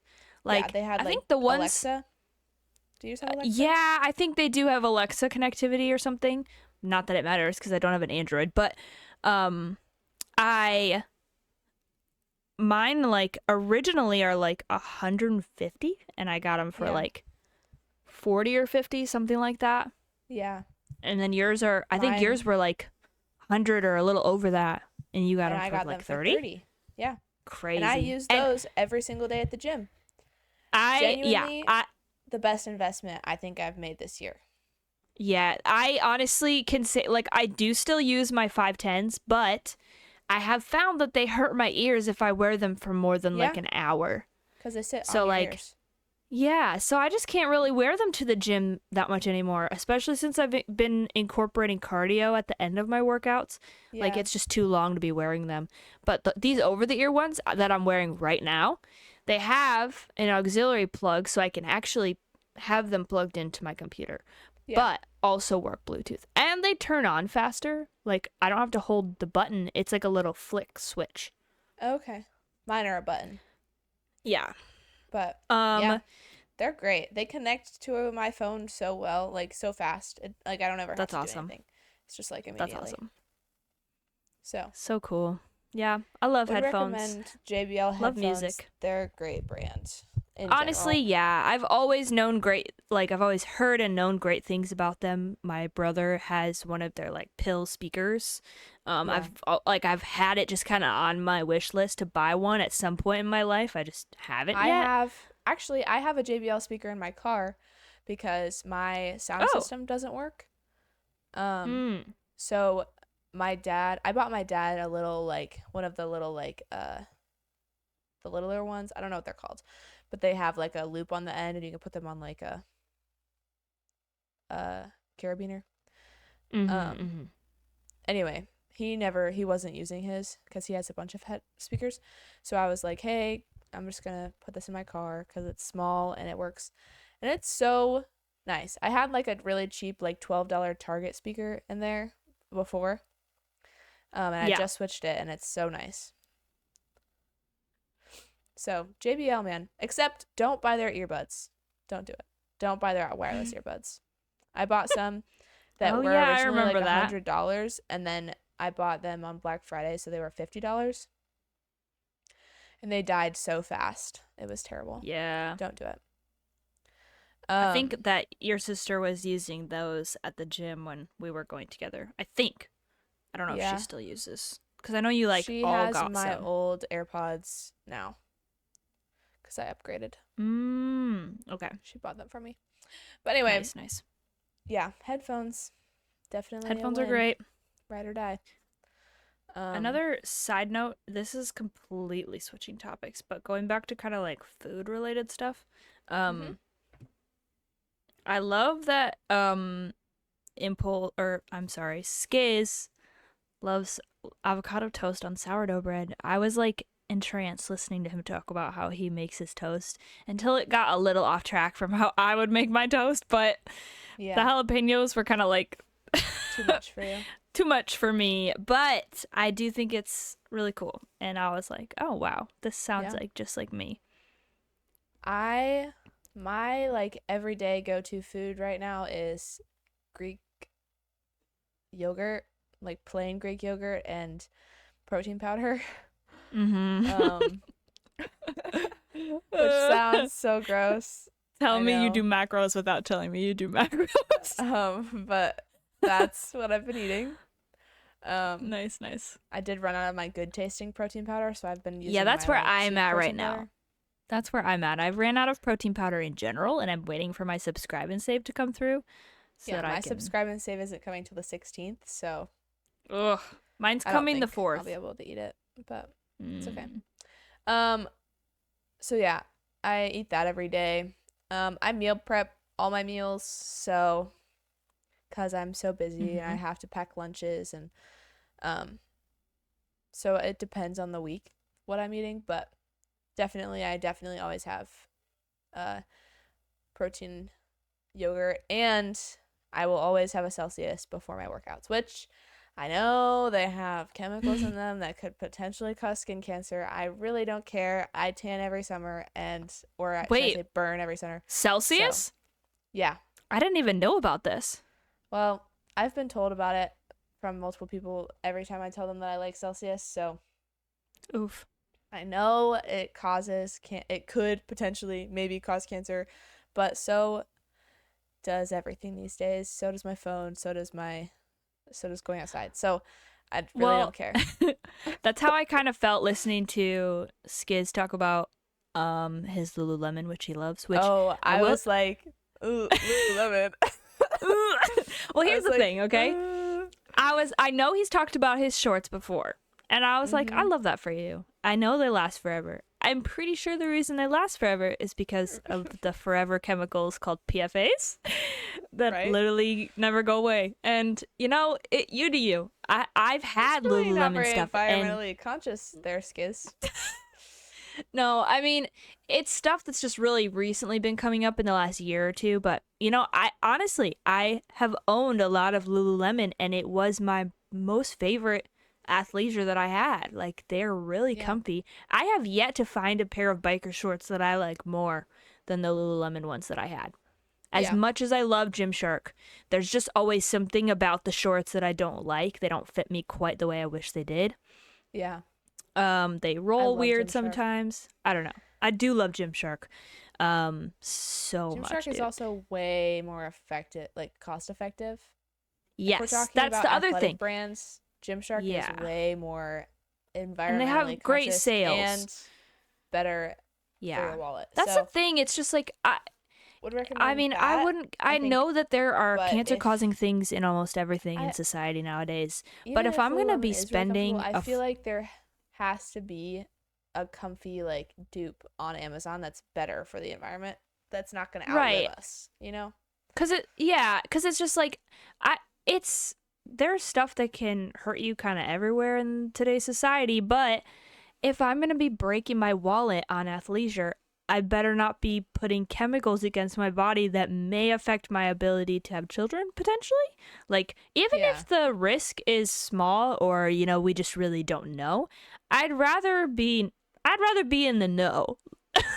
[SPEAKER 1] Like,
[SPEAKER 2] they had,
[SPEAKER 1] I think the ones.
[SPEAKER 2] Alexa. Do you have Alexa?
[SPEAKER 1] Yeah, I think they do have Alexa connectivity or something. Not that it matters because I don't have an Android, but mine like originally are like 150, and I got them for like 40 or 50, something like that.
[SPEAKER 2] Yeah.
[SPEAKER 1] And then yours are, I think yours were like 100 or a little over that, and you got them for like 30.
[SPEAKER 2] Yeah.
[SPEAKER 1] Crazy.
[SPEAKER 2] And I use those every single day at the gym. Genuinely, the best investment I think I've made this year.
[SPEAKER 1] Yeah, I honestly can say, like, I do still use my 510s, but I have found that they hurt my ears if I wear them for more than like an hour.
[SPEAKER 2] Because they sit on your ears.
[SPEAKER 1] Yeah, so I just can't really wear them to the gym that much anymore, especially since I've been incorporating cardio at the end of my workouts. Yeah. Like, it's just too long to be wearing them. But these over-the-ear ones that I'm wearing right now, they have an auxiliary plug, so I can actually have them plugged into my computer, but also work Bluetooth. And they turn on faster. Like, I don't have to hold the button. It's like a little flick switch.
[SPEAKER 2] Okay. Mine are a button.
[SPEAKER 1] Yeah.
[SPEAKER 2] But, they're great. They connect to my phone so well, like, so fast. I don't ever have to do anything. It's just, like, immediately.
[SPEAKER 1] That's awesome.
[SPEAKER 2] So
[SPEAKER 1] cool. Yeah, I love headphones.
[SPEAKER 2] Recommend JBL headphones.
[SPEAKER 1] Love music.
[SPEAKER 2] They're a great brand.
[SPEAKER 1] Honestly, yeah. I've always heard and known great things about them. My brother has one of their like pill speakers. I've had it just kind of on my wish list to buy one at some point in my life. I just haven't yet.
[SPEAKER 2] I have a JBL speaker in my car because my sound system doesn't work. So I bought my dad a little, like, one of the little, like, the littler ones. I don't know what they're called, but they have, like, a loop on the end, and you can put them on, like, a carabiner. Anyway, he wasn't using his because he has a bunch of head speakers. So I was like, hey, I'm just gonna put this in my car because it's small and it works, and it's so nice. I had like a really cheap like $12 Target speaker in there before, and I
[SPEAKER 1] Yeah.
[SPEAKER 2] just switched it, and it's so nice. So JBL, man. Except don't buy their earbuds. Don't do it. Don't buy their wireless earbuds. I bought some that
[SPEAKER 1] Oh,
[SPEAKER 2] were
[SPEAKER 1] yeah, I
[SPEAKER 2] originally like
[SPEAKER 1] remember that.
[SPEAKER 2] $100, and then I bought them on Black Friday, so they were $50. And they died so fast. It was terrible.
[SPEAKER 1] Yeah.
[SPEAKER 2] Don't do it.
[SPEAKER 1] I think that your sister was using those at the gym when we were going together. I think. I don't know if
[SPEAKER 2] Yeah.
[SPEAKER 1] she still uses. Because I know you like
[SPEAKER 2] she
[SPEAKER 1] all
[SPEAKER 2] has
[SPEAKER 1] got
[SPEAKER 2] my
[SPEAKER 1] some.
[SPEAKER 2] old AirPods now because I upgraded.
[SPEAKER 1] Okay.
[SPEAKER 2] She bought them for me. But anyway,
[SPEAKER 1] Nice.
[SPEAKER 2] yeah, headphones definitely
[SPEAKER 1] Headphones
[SPEAKER 2] a
[SPEAKER 1] are
[SPEAKER 2] win.
[SPEAKER 1] great.
[SPEAKER 2] Ride or die.
[SPEAKER 1] Another side note, this is completely switching topics, but going back to kind of like food related stuff. I love that Skizz loves avocado toast on sourdough bread. I was like entranced listening to him talk about how he makes his toast until it got a little off track from how I would make my toast, but the jalapenos were kind of like
[SPEAKER 2] too much for you.
[SPEAKER 1] Too much for me, but I do think it's really cool. And I was like, oh wow, this sounds like just like me.
[SPEAKER 2] My like everyday go-to food right now is Greek yogurt, like plain Greek yogurt and protein powder. Which sounds so gross.
[SPEAKER 1] Tell me you do macros without telling me you do macros.
[SPEAKER 2] But that's what I've been eating.
[SPEAKER 1] Nice.
[SPEAKER 2] I did run out of my good tasting protein powder, so I've been using
[SPEAKER 1] that's
[SPEAKER 2] my,
[SPEAKER 1] where
[SPEAKER 2] like,
[SPEAKER 1] I'm
[SPEAKER 2] cheap
[SPEAKER 1] at right
[SPEAKER 2] protein
[SPEAKER 1] now.
[SPEAKER 2] powder.
[SPEAKER 1] That's where I'm at. I've ran out of protein powder in general, and I'm waiting for my subscribe and save to come through. So
[SPEAKER 2] Yeah,
[SPEAKER 1] that
[SPEAKER 2] my subscribe and save isn't coming till the 16th, so
[SPEAKER 1] mine's
[SPEAKER 2] I don't
[SPEAKER 1] coming the
[SPEAKER 2] think
[SPEAKER 1] 4th.
[SPEAKER 2] I'll be able to eat it, but it's okay. So yeah, I eat that every day. I meal prep all my meals, so because I'm so busy and I have to pack lunches, and so it depends on the week what I'm eating, but I definitely always have protein yogurt, and I will always have a Celsius before my workouts, which I know they have chemicals in them that could potentially cause skin cancer. I really don't care. I tan every summer should I say burn every summer.
[SPEAKER 1] Celsius?
[SPEAKER 2] So, yeah.
[SPEAKER 1] I didn't even know about this.
[SPEAKER 2] Well, I've been told about it from multiple people every time I tell them that I like Celsius, so
[SPEAKER 1] Oof.
[SPEAKER 2] I know it could potentially maybe cause cancer, but so does everything these days. So does my phone, so does going outside. So I really don't care.
[SPEAKER 1] That's how I kind of felt listening to Skizz talk about his Lululemon, which he loves. Which
[SPEAKER 2] I was like, ooh, Lululemon.
[SPEAKER 1] Well, here's the thing, okay? I know he's talked about his shorts before, and I was like, I love that for you. I know they last forever. I'm pretty sure the reason they last forever is because of the forever chemicals called PFAs that literally never go away. And you know, you do you. I've had
[SPEAKER 2] really
[SPEAKER 1] Lululemon
[SPEAKER 2] not very
[SPEAKER 1] stuff.
[SPEAKER 2] Environmentally conscious there, Skizz.
[SPEAKER 1] No, I mean, it's stuff that's just really recently been coming up in the last year or two. But you know, I have owned a lot of Lululemon, and it was my most favorite athleisure that I had. Like, they're really comfy. I have yet to find a pair of biker shorts that I like more than the Lululemon ones that I had. As much as I love Gymshark, there's just always something about the shorts that I don't like. They don't fit me quite the way I wish they did.
[SPEAKER 2] Yeah.
[SPEAKER 1] They roll weird
[SPEAKER 2] Gymshark.
[SPEAKER 1] Sometimes. I don't know. I do love Gymshark. So much.
[SPEAKER 2] Gymshark is also way more effective, like cost effective.
[SPEAKER 1] Yes, that's the other thing.
[SPEAKER 2] Brands, Gymshark is way more environmentally
[SPEAKER 1] and they have great sales
[SPEAKER 2] and better for your wallet.
[SPEAKER 1] That's the thing. It's just like
[SPEAKER 2] would recommend.
[SPEAKER 1] I mean,
[SPEAKER 2] that.
[SPEAKER 1] I wouldn't. I know that there are cancer-causing things in almost everything in
[SPEAKER 2] I
[SPEAKER 1] society nowadays. But if I'm gonna be spending,
[SPEAKER 2] I feel like there has to be a comfy like dupe on Amazon that's better for the environment. That's not gonna outlive us. You know?
[SPEAKER 1] Because it's just like there's stuff that can hurt you kind of everywhere in today's society, but if I'm going to be breaking my wallet on athleisure, I better not be putting chemicals against my body that may affect my ability to have children potentially. Like, even
[SPEAKER 2] Yeah.
[SPEAKER 1] if the risk is small or, you know, we just really don't know, I'd rather be in the know.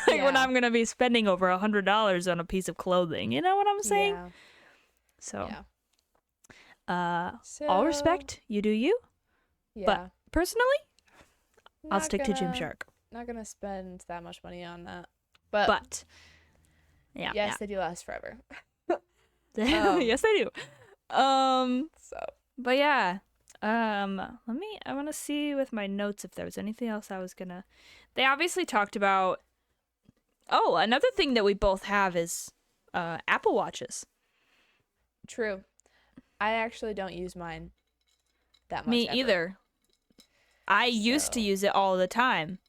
[SPEAKER 1] Like when
[SPEAKER 2] Yeah.
[SPEAKER 1] I'm going to be spending over $100 on a piece of clothing. You know what I'm saying?
[SPEAKER 2] Yeah.
[SPEAKER 1] So,
[SPEAKER 2] Yeah.
[SPEAKER 1] all
[SPEAKER 2] So,
[SPEAKER 1] respect, you do you. But
[SPEAKER 2] yeah.
[SPEAKER 1] personally, I'll
[SPEAKER 2] Not
[SPEAKER 1] stick to
[SPEAKER 2] gonna
[SPEAKER 1] Gymshark.
[SPEAKER 2] not gonna spend that much money on that. But
[SPEAKER 1] But yeah,
[SPEAKER 2] yes, they do last forever.
[SPEAKER 1] yeah. Yes, I do.
[SPEAKER 2] So
[SPEAKER 1] But yeah. I want to see with my notes if there was anything else I was gonna. They obviously talked about. Oh, another thing that we both have is Apple Watches.
[SPEAKER 2] true. I actually don't use mine that much
[SPEAKER 1] Me
[SPEAKER 2] ever.
[SPEAKER 1] either. I used to
[SPEAKER 2] So,
[SPEAKER 1] use it all the time.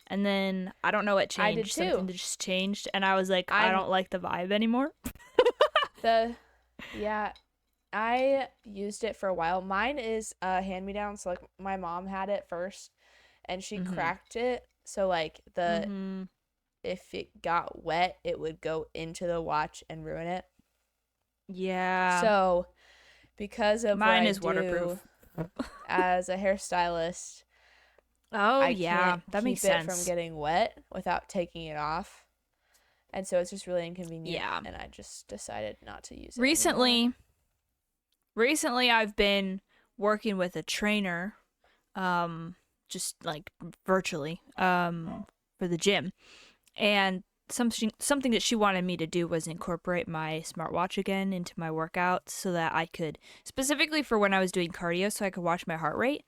[SPEAKER 1] And then I don't know what
[SPEAKER 2] I did
[SPEAKER 1] changed.
[SPEAKER 2] too.
[SPEAKER 1] Something just changed and I was like, I
[SPEAKER 2] I'm
[SPEAKER 1] don't like the vibe anymore.
[SPEAKER 2] yeah, I used it for a while. Mine is a hand-me-down, so like my mom had it first and she cracked it. So like if it got wet, it would go into the watch and ruin it.
[SPEAKER 1] Yeah.
[SPEAKER 2] So, because of
[SPEAKER 1] Mine
[SPEAKER 2] what I
[SPEAKER 1] is waterproof.
[SPEAKER 2] do as a hairstylist,
[SPEAKER 1] Oh,
[SPEAKER 2] I
[SPEAKER 1] yeah.
[SPEAKER 2] can't
[SPEAKER 1] That
[SPEAKER 2] keep
[SPEAKER 1] makes
[SPEAKER 2] it
[SPEAKER 1] sense.
[SPEAKER 2] from getting wet without taking it off. And so it's just really inconvenient.
[SPEAKER 1] Yeah.
[SPEAKER 2] And I just decided not to use it
[SPEAKER 1] Recently,
[SPEAKER 2] anymore.
[SPEAKER 1] I've been working with a trainer, just like virtually, for the gym. And something that she wanted me to do was incorporate my smartwatch again into my workouts so that I could, specifically for when I was doing cardio, so I could watch my heart rate.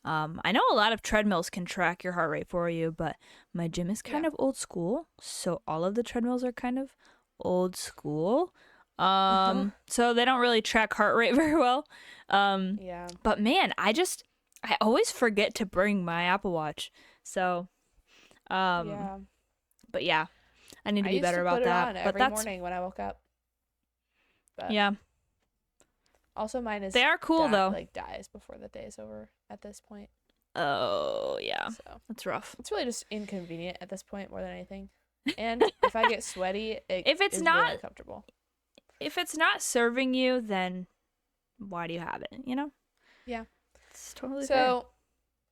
[SPEAKER 1] I know a lot of treadmills can track your heart rate for you, but my gym is kind of old school, so all of the treadmills are kind of old school. So they don't really track heart rate very well.
[SPEAKER 2] Yeah.
[SPEAKER 1] But man, I always forget to bring my Apple Watch. So,
[SPEAKER 2] Yeah.
[SPEAKER 1] but yeah, I need to
[SPEAKER 2] I
[SPEAKER 1] be
[SPEAKER 2] used
[SPEAKER 1] better
[SPEAKER 2] to
[SPEAKER 1] about
[SPEAKER 2] put it
[SPEAKER 1] that.
[SPEAKER 2] on
[SPEAKER 1] But
[SPEAKER 2] every
[SPEAKER 1] that's
[SPEAKER 2] morning when I woke up. But
[SPEAKER 1] yeah,
[SPEAKER 2] also mine is
[SPEAKER 1] they are cool though.
[SPEAKER 2] like dies before the day is over at this point.
[SPEAKER 1] Oh yeah,
[SPEAKER 2] So
[SPEAKER 1] that's rough.
[SPEAKER 2] it's really just inconvenient at this point more than anything. And if I get sweaty,
[SPEAKER 1] If it's
[SPEAKER 2] is
[SPEAKER 1] not-
[SPEAKER 2] really uncomfortable.
[SPEAKER 1] If it's not serving you, then why do you have it? You know?
[SPEAKER 2] Yeah.
[SPEAKER 1] It's totally fair.
[SPEAKER 2] So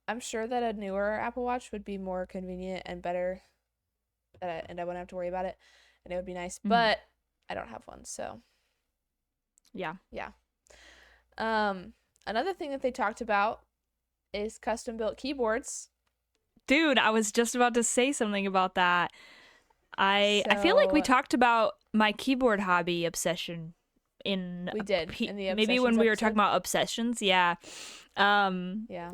[SPEAKER 2] I'm sure that a newer Apple Watch would be more convenient and better, and I wouldn't have to worry about it, and it would be nice. But I don't have one, so
[SPEAKER 1] Yeah.
[SPEAKER 2] yeah. Another thing that they talked about is custom built keyboards.
[SPEAKER 1] Dude, I was just about to say something about that. I feel like we
[SPEAKER 2] So-
[SPEAKER 1] talked about my keyboard hobby obsession in
[SPEAKER 2] We did in the
[SPEAKER 1] maybe when
[SPEAKER 2] Obsessions
[SPEAKER 1] we were
[SPEAKER 2] episode.
[SPEAKER 1] talking about obsessions. Yeah.
[SPEAKER 2] Yeah.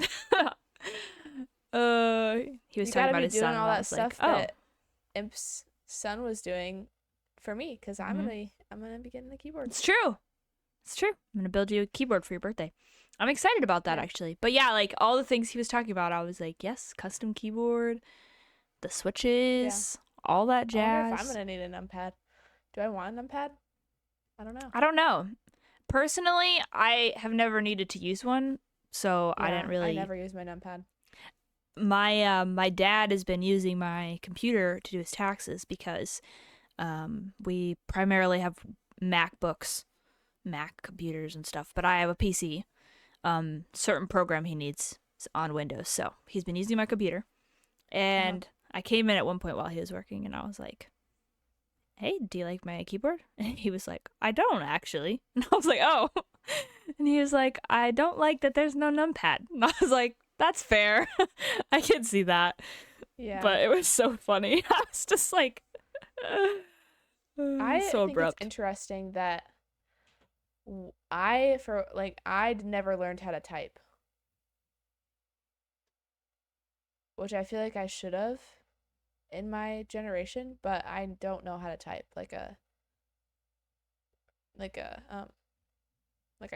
[SPEAKER 1] He was
[SPEAKER 2] You
[SPEAKER 1] talking
[SPEAKER 2] gotta
[SPEAKER 1] about
[SPEAKER 2] be
[SPEAKER 1] his
[SPEAKER 2] doing
[SPEAKER 1] son.
[SPEAKER 2] all
[SPEAKER 1] and I
[SPEAKER 2] that
[SPEAKER 1] was
[SPEAKER 2] stuff
[SPEAKER 1] like, oh,
[SPEAKER 2] that Imp's son was doing for me, because I'm gonna be getting the keyboard.
[SPEAKER 1] it's true. It's true. I'm gonna build you a keyboard for your birthday. I'm excited about that
[SPEAKER 2] Yeah.
[SPEAKER 1] actually. But yeah, like all the things he was talking about, I was like, yes, custom keyboard, the switches, all that
[SPEAKER 2] I
[SPEAKER 1] jazz.
[SPEAKER 2] wonder if I'm gonna need a numpad. Do I want a numpad? I don't know.
[SPEAKER 1] I don't know. Personally, I have never needed to use one, so I didn't really.
[SPEAKER 2] I never use my numpad.
[SPEAKER 1] My dad has been using my computer to do his taxes because we primarily have MacBooks, Mac computers and stuff, but I have a PC. Certain program he needs is on Windows, so he's been using my computer. And I came in at one point while he was working, and I was like, hey, do you like my keyboard? And he was like, I don't actually. And I was like, oh. And he was like, I don't like that there's no numpad. And I was like, that's fair. I can see that.
[SPEAKER 2] Yeah.
[SPEAKER 1] But it was so funny. I was just like,
[SPEAKER 2] I
[SPEAKER 1] so
[SPEAKER 2] think
[SPEAKER 1] abrupt.
[SPEAKER 2] it's interesting that I'd never learned how to type, which I feel like I should have in my generation, but I don't know how to type like I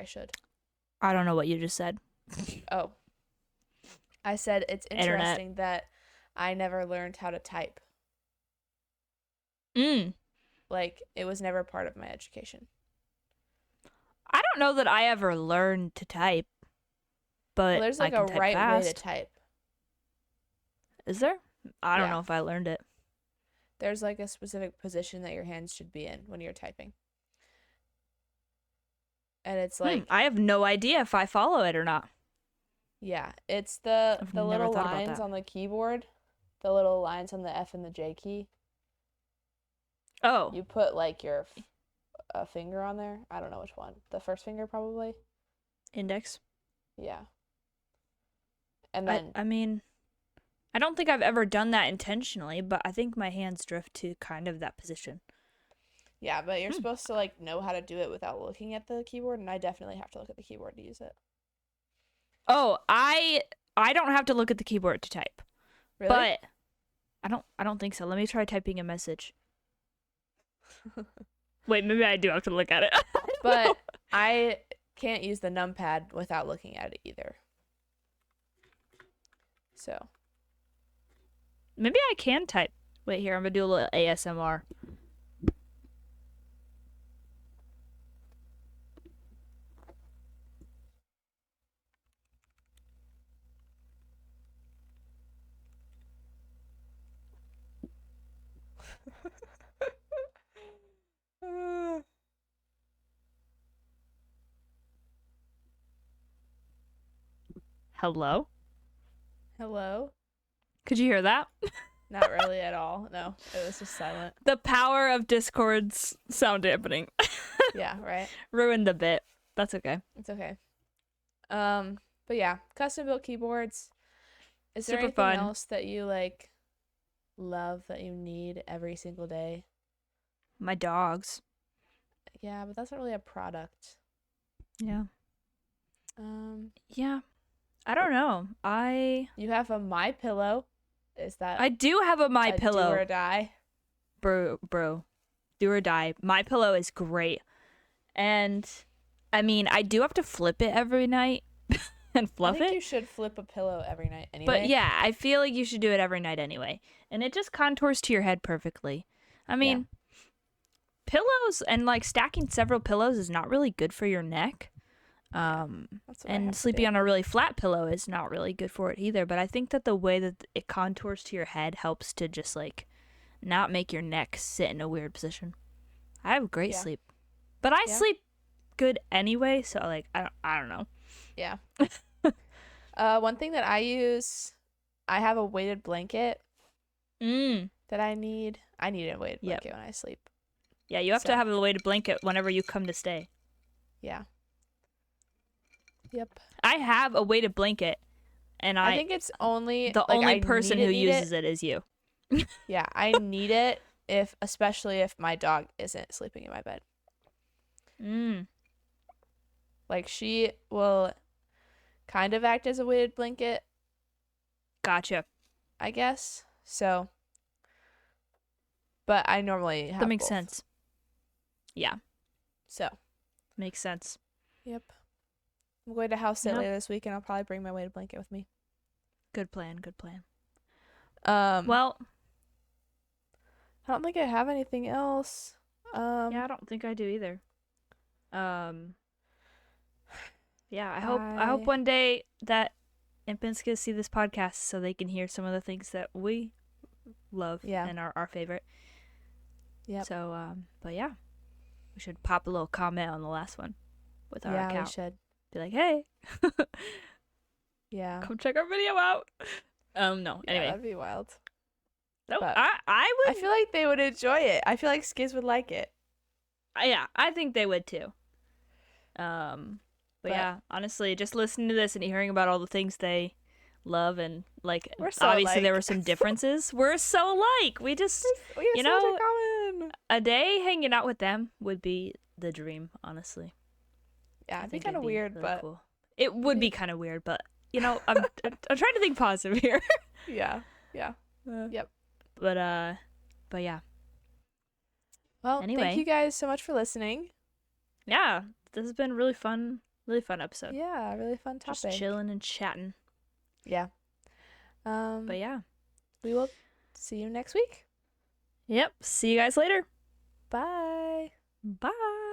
[SPEAKER 2] should.
[SPEAKER 1] I don't know what you just said.
[SPEAKER 2] Oh. I said it's
[SPEAKER 1] Internet.
[SPEAKER 2] interesting that I never learned how to type. Like, it was never part of my education.
[SPEAKER 1] I don't know that I ever learned to type, but
[SPEAKER 2] Well, there's
[SPEAKER 1] I
[SPEAKER 2] like
[SPEAKER 1] can
[SPEAKER 2] a
[SPEAKER 1] type
[SPEAKER 2] right
[SPEAKER 1] fast.
[SPEAKER 2] way to type.
[SPEAKER 1] Is there? I don't
[SPEAKER 2] Yeah.
[SPEAKER 1] know if I learned it.
[SPEAKER 2] There's like a specific position that your hands should be in when you're typing. And it's like,
[SPEAKER 1] I have no idea if I follow it or not.
[SPEAKER 2] yeah, it's the
[SPEAKER 1] I've
[SPEAKER 2] the
[SPEAKER 1] never
[SPEAKER 2] little
[SPEAKER 1] thought about
[SPEAKER 2] lines
[SPEAKER 1] that.
[SPEAKER 2] on the keyboard, the little lines on the F and the J key.
[SPEAKER 1] Oh,
[SPEAKER 2] You put like your a finger on there. I don't know which one. The first finger probably.
[SPEAKER 1] index.
[SPEAKER 2] Yeah. And then
[SPEAKER 1] I mean, I don't think I've ever done that intentionally, but I think my hands drift to kind of that position.
[SPEAKER 2] yeah, but you're supposed to like know how to do it without looking at the keyboard, and I definitely have to look at the keyboard to use it.
[SPEAKER 1] Oh, I don't have to look at the keyboard to type.
[SPEAKER 2] Really?
[SPEAKER 1] But I don't think so. Let me try typing a message. Wait, maybe I do have to look at it.
[SPEAKER 2] But I can't use the numpad without looking at it either. So,
[SPEAKER 1] maybe I can type. Wait, here, I'm gonna do a little ASMR. Hello?
[SPEAKER 2] hello?
[SPEAKER 1] Could you hear that?
[SPEAKER 2] Not really at all. No, it was just silent.
[SPEAKER 1] The power of Discord's sound dampening.
[SPEAKER 2] Yeah, right.
[SPEAKER 1] Ruined the bit. That's okay.
[SPEAKER 2] It's okay. But yeah, custom built keyboards. Is there
[SPEAKER 1] Super
[SPEAKER 2] anything
[SPEAKER 1] fun.
[SPEAKER 2] else that you like love that you need every single day?
[SPEAKER 1] My dogs.
[SPEAKER 2] Yeah, but that's not really a product.
[SPEAKER 1] Yeah.
[SPEAKER 2] Um,
[SPEAKER 1] Yeah. I don't know.
[SPEAKER 2] you have a My Pillow. Is that
[SPEAKER 1] I do have a My
[SPEAKER 2] a
[SPEAKER 1] Pillow.
[SPEAKER 2] do or die?
[SPEAKER 1] Bro. Do or die. My Pillow is great. And I mean, I do have to flip it every night and
[SPEAKER 2] I
[SPEAKER 1] fluff
[SPEAKER 2] think
[SPEAKER 1] it.
[SPEAKER 2] you should flip a pillow every night anyway.
[SPEAKER 1] But yeah, I feel like you should do it every night anyway. And it just contours to your head perfectly. I mean, pillows and like stacking several pillows is not really good for your neck.
[SPEAKER 2] That's what I have
[SPEAKER 1] And
[SPEAKER 2] to
[SPEAKER 1] sleeping
[SPEAKER 2] do.
[SPEAKER 1] on a really flat pillow is not really good for it either. But I think that the way that it contours to your head helps to just like not make your neck sit in a weird position. I have great
[SPEAKER 2] Yeah.
[SPEAKER 1] sleep, but I
[SPEAKER 2] Yeah.
[SPEAKER 1] sleep good anyway. So like I don't know.
[SPEAKER 2] Yeah. One thing that I use, I have a weighted blanket that I need. I need a weighted
[SPEAKER 1] Yep.
[SPEAKER 2] blanket when I sleep.
[SPEAKER 1] Yeah, you have
[SPEAKER 2] So.
[SPEAKER 1] to have a weighted blanket whenever you come to stay.
[SPEAKER 2] Yeah. Yep.
[SPEAKER 1] I have a weighted blanket, and
[SPEAKER 2] I think it's only
[SPEAKER 1] the
[SPEAKER 2] like,
[SPEAKER 1] only
[SPEAKER 2] I
[SPEAKER 1] person
[SPEAKER 2] need
[SPEAKER 1] who
[SPEAKER 2] it, need
[SPEAKER 1] uses it is you.
[SPEAKER 2] Yeah, I need it especially if my dog isn't sleeping in my bed. Like she will kind of act as a weighted blanket,
[SPEAKER 1] Gotcha.
[SPEAKER 2] I guess. So, but I normally have
[SPEAKER 1] That makes
[SPEAKER 2] both.
[SPEAKER 1] sense. Yeah,
[SPEAKER 2] So,
[SPEAKER 1] makes sense.
[SPEAKER 2] yep. I'm going to house sit
[SPEAKER 1] Yep.
[SPEAKER 2] later this week, and I'll probably bring my weighted blanket with me.
[SPEAKER 1] Good plan. Good plan.
[SPEAKER 2] Well,
[SPEAKER 1] Well,
[SPEAKER 2] I don't think I have anything else.
[SPEAKER 1] yeah, I don't think I do either. Yeah, I hope one day that Imp and Skizz see this podcast so they can hear some of the things that we love and are our favorite.
[SPEAKER 2] Yep.
[SPEAKER 1] So, but yeah, we should pop a little comment on the last one with our
[SPEAKER 2] Yeah,
[SPEAKER 1] account.
[SPEAKER 2] we should.
[SPEAKER 1] Be like, hey,
[SPEAKER 2] Yeah.
[SPEAKER 1] come check our video out. No,
[SPEAKER 2] Yeah,
[SPEAKER 1] anyway.
[SPEAKER 2] that'd be wild.
[SPEAKER 1] No,
[SPEAKER 2] but
[SPEAKER 1] I would.
[SPEAKER 2] I feel like they would enjoy it. I feel like Skizz would like it.
[SPEAKER 1] Yeah, I think they would too. But yeah, honestly, just listening to this and hearing about all the things they love and like,
[SPEAKER 2] We're so
[SPEAKER 1] obviously there
[SPEAKER 2] alike.
[SPEAKER 1] were some differences. We're so alike. We just,
[SPEAKER 2] We have
[SPEAKER 1] you
[SPEAKER 2] so much
[SPEAKER 1] know,
[SPEAKER 2] in common.
[SPEAKER 1] a day hanging out with them would be the dream, honestly.
[SPEAKER 2] Yeah,
[SPEAKER 1] I
[SPEAKER 2] it'd be
[SPEAKER 1] think
[SPEAKER 2] kind of weird,
[SPEAKER 1] really
[SPEAKER 2] but
[SPEAKER 1] cool. It would be kind of weird, but you know, I'm trying to think positive here.
[SPEAKER 2] yeah. Yep.
[SPEAKER 1] But yeah.
[SPEAKER 2] Well,
[SPEAKER 1] Anyway.
[SPEAKER 2] thank you guys so much for listening.
[SPEAKER 1] Yeah, this has been a really fun episode.
[SPEAKER 2] Yeah, really fun topic.
[SPEAKER 1] Just chilling and chatting.
[SPEAKER 2] Yeah.
[SPEAKER 1] But yeah.
[SPEAKER 2] We will see you next week.
[SPEAKER 1] Yep. See you guys later.
[SPEAKER 2] Bye.
[SPEAKER 1] Bye.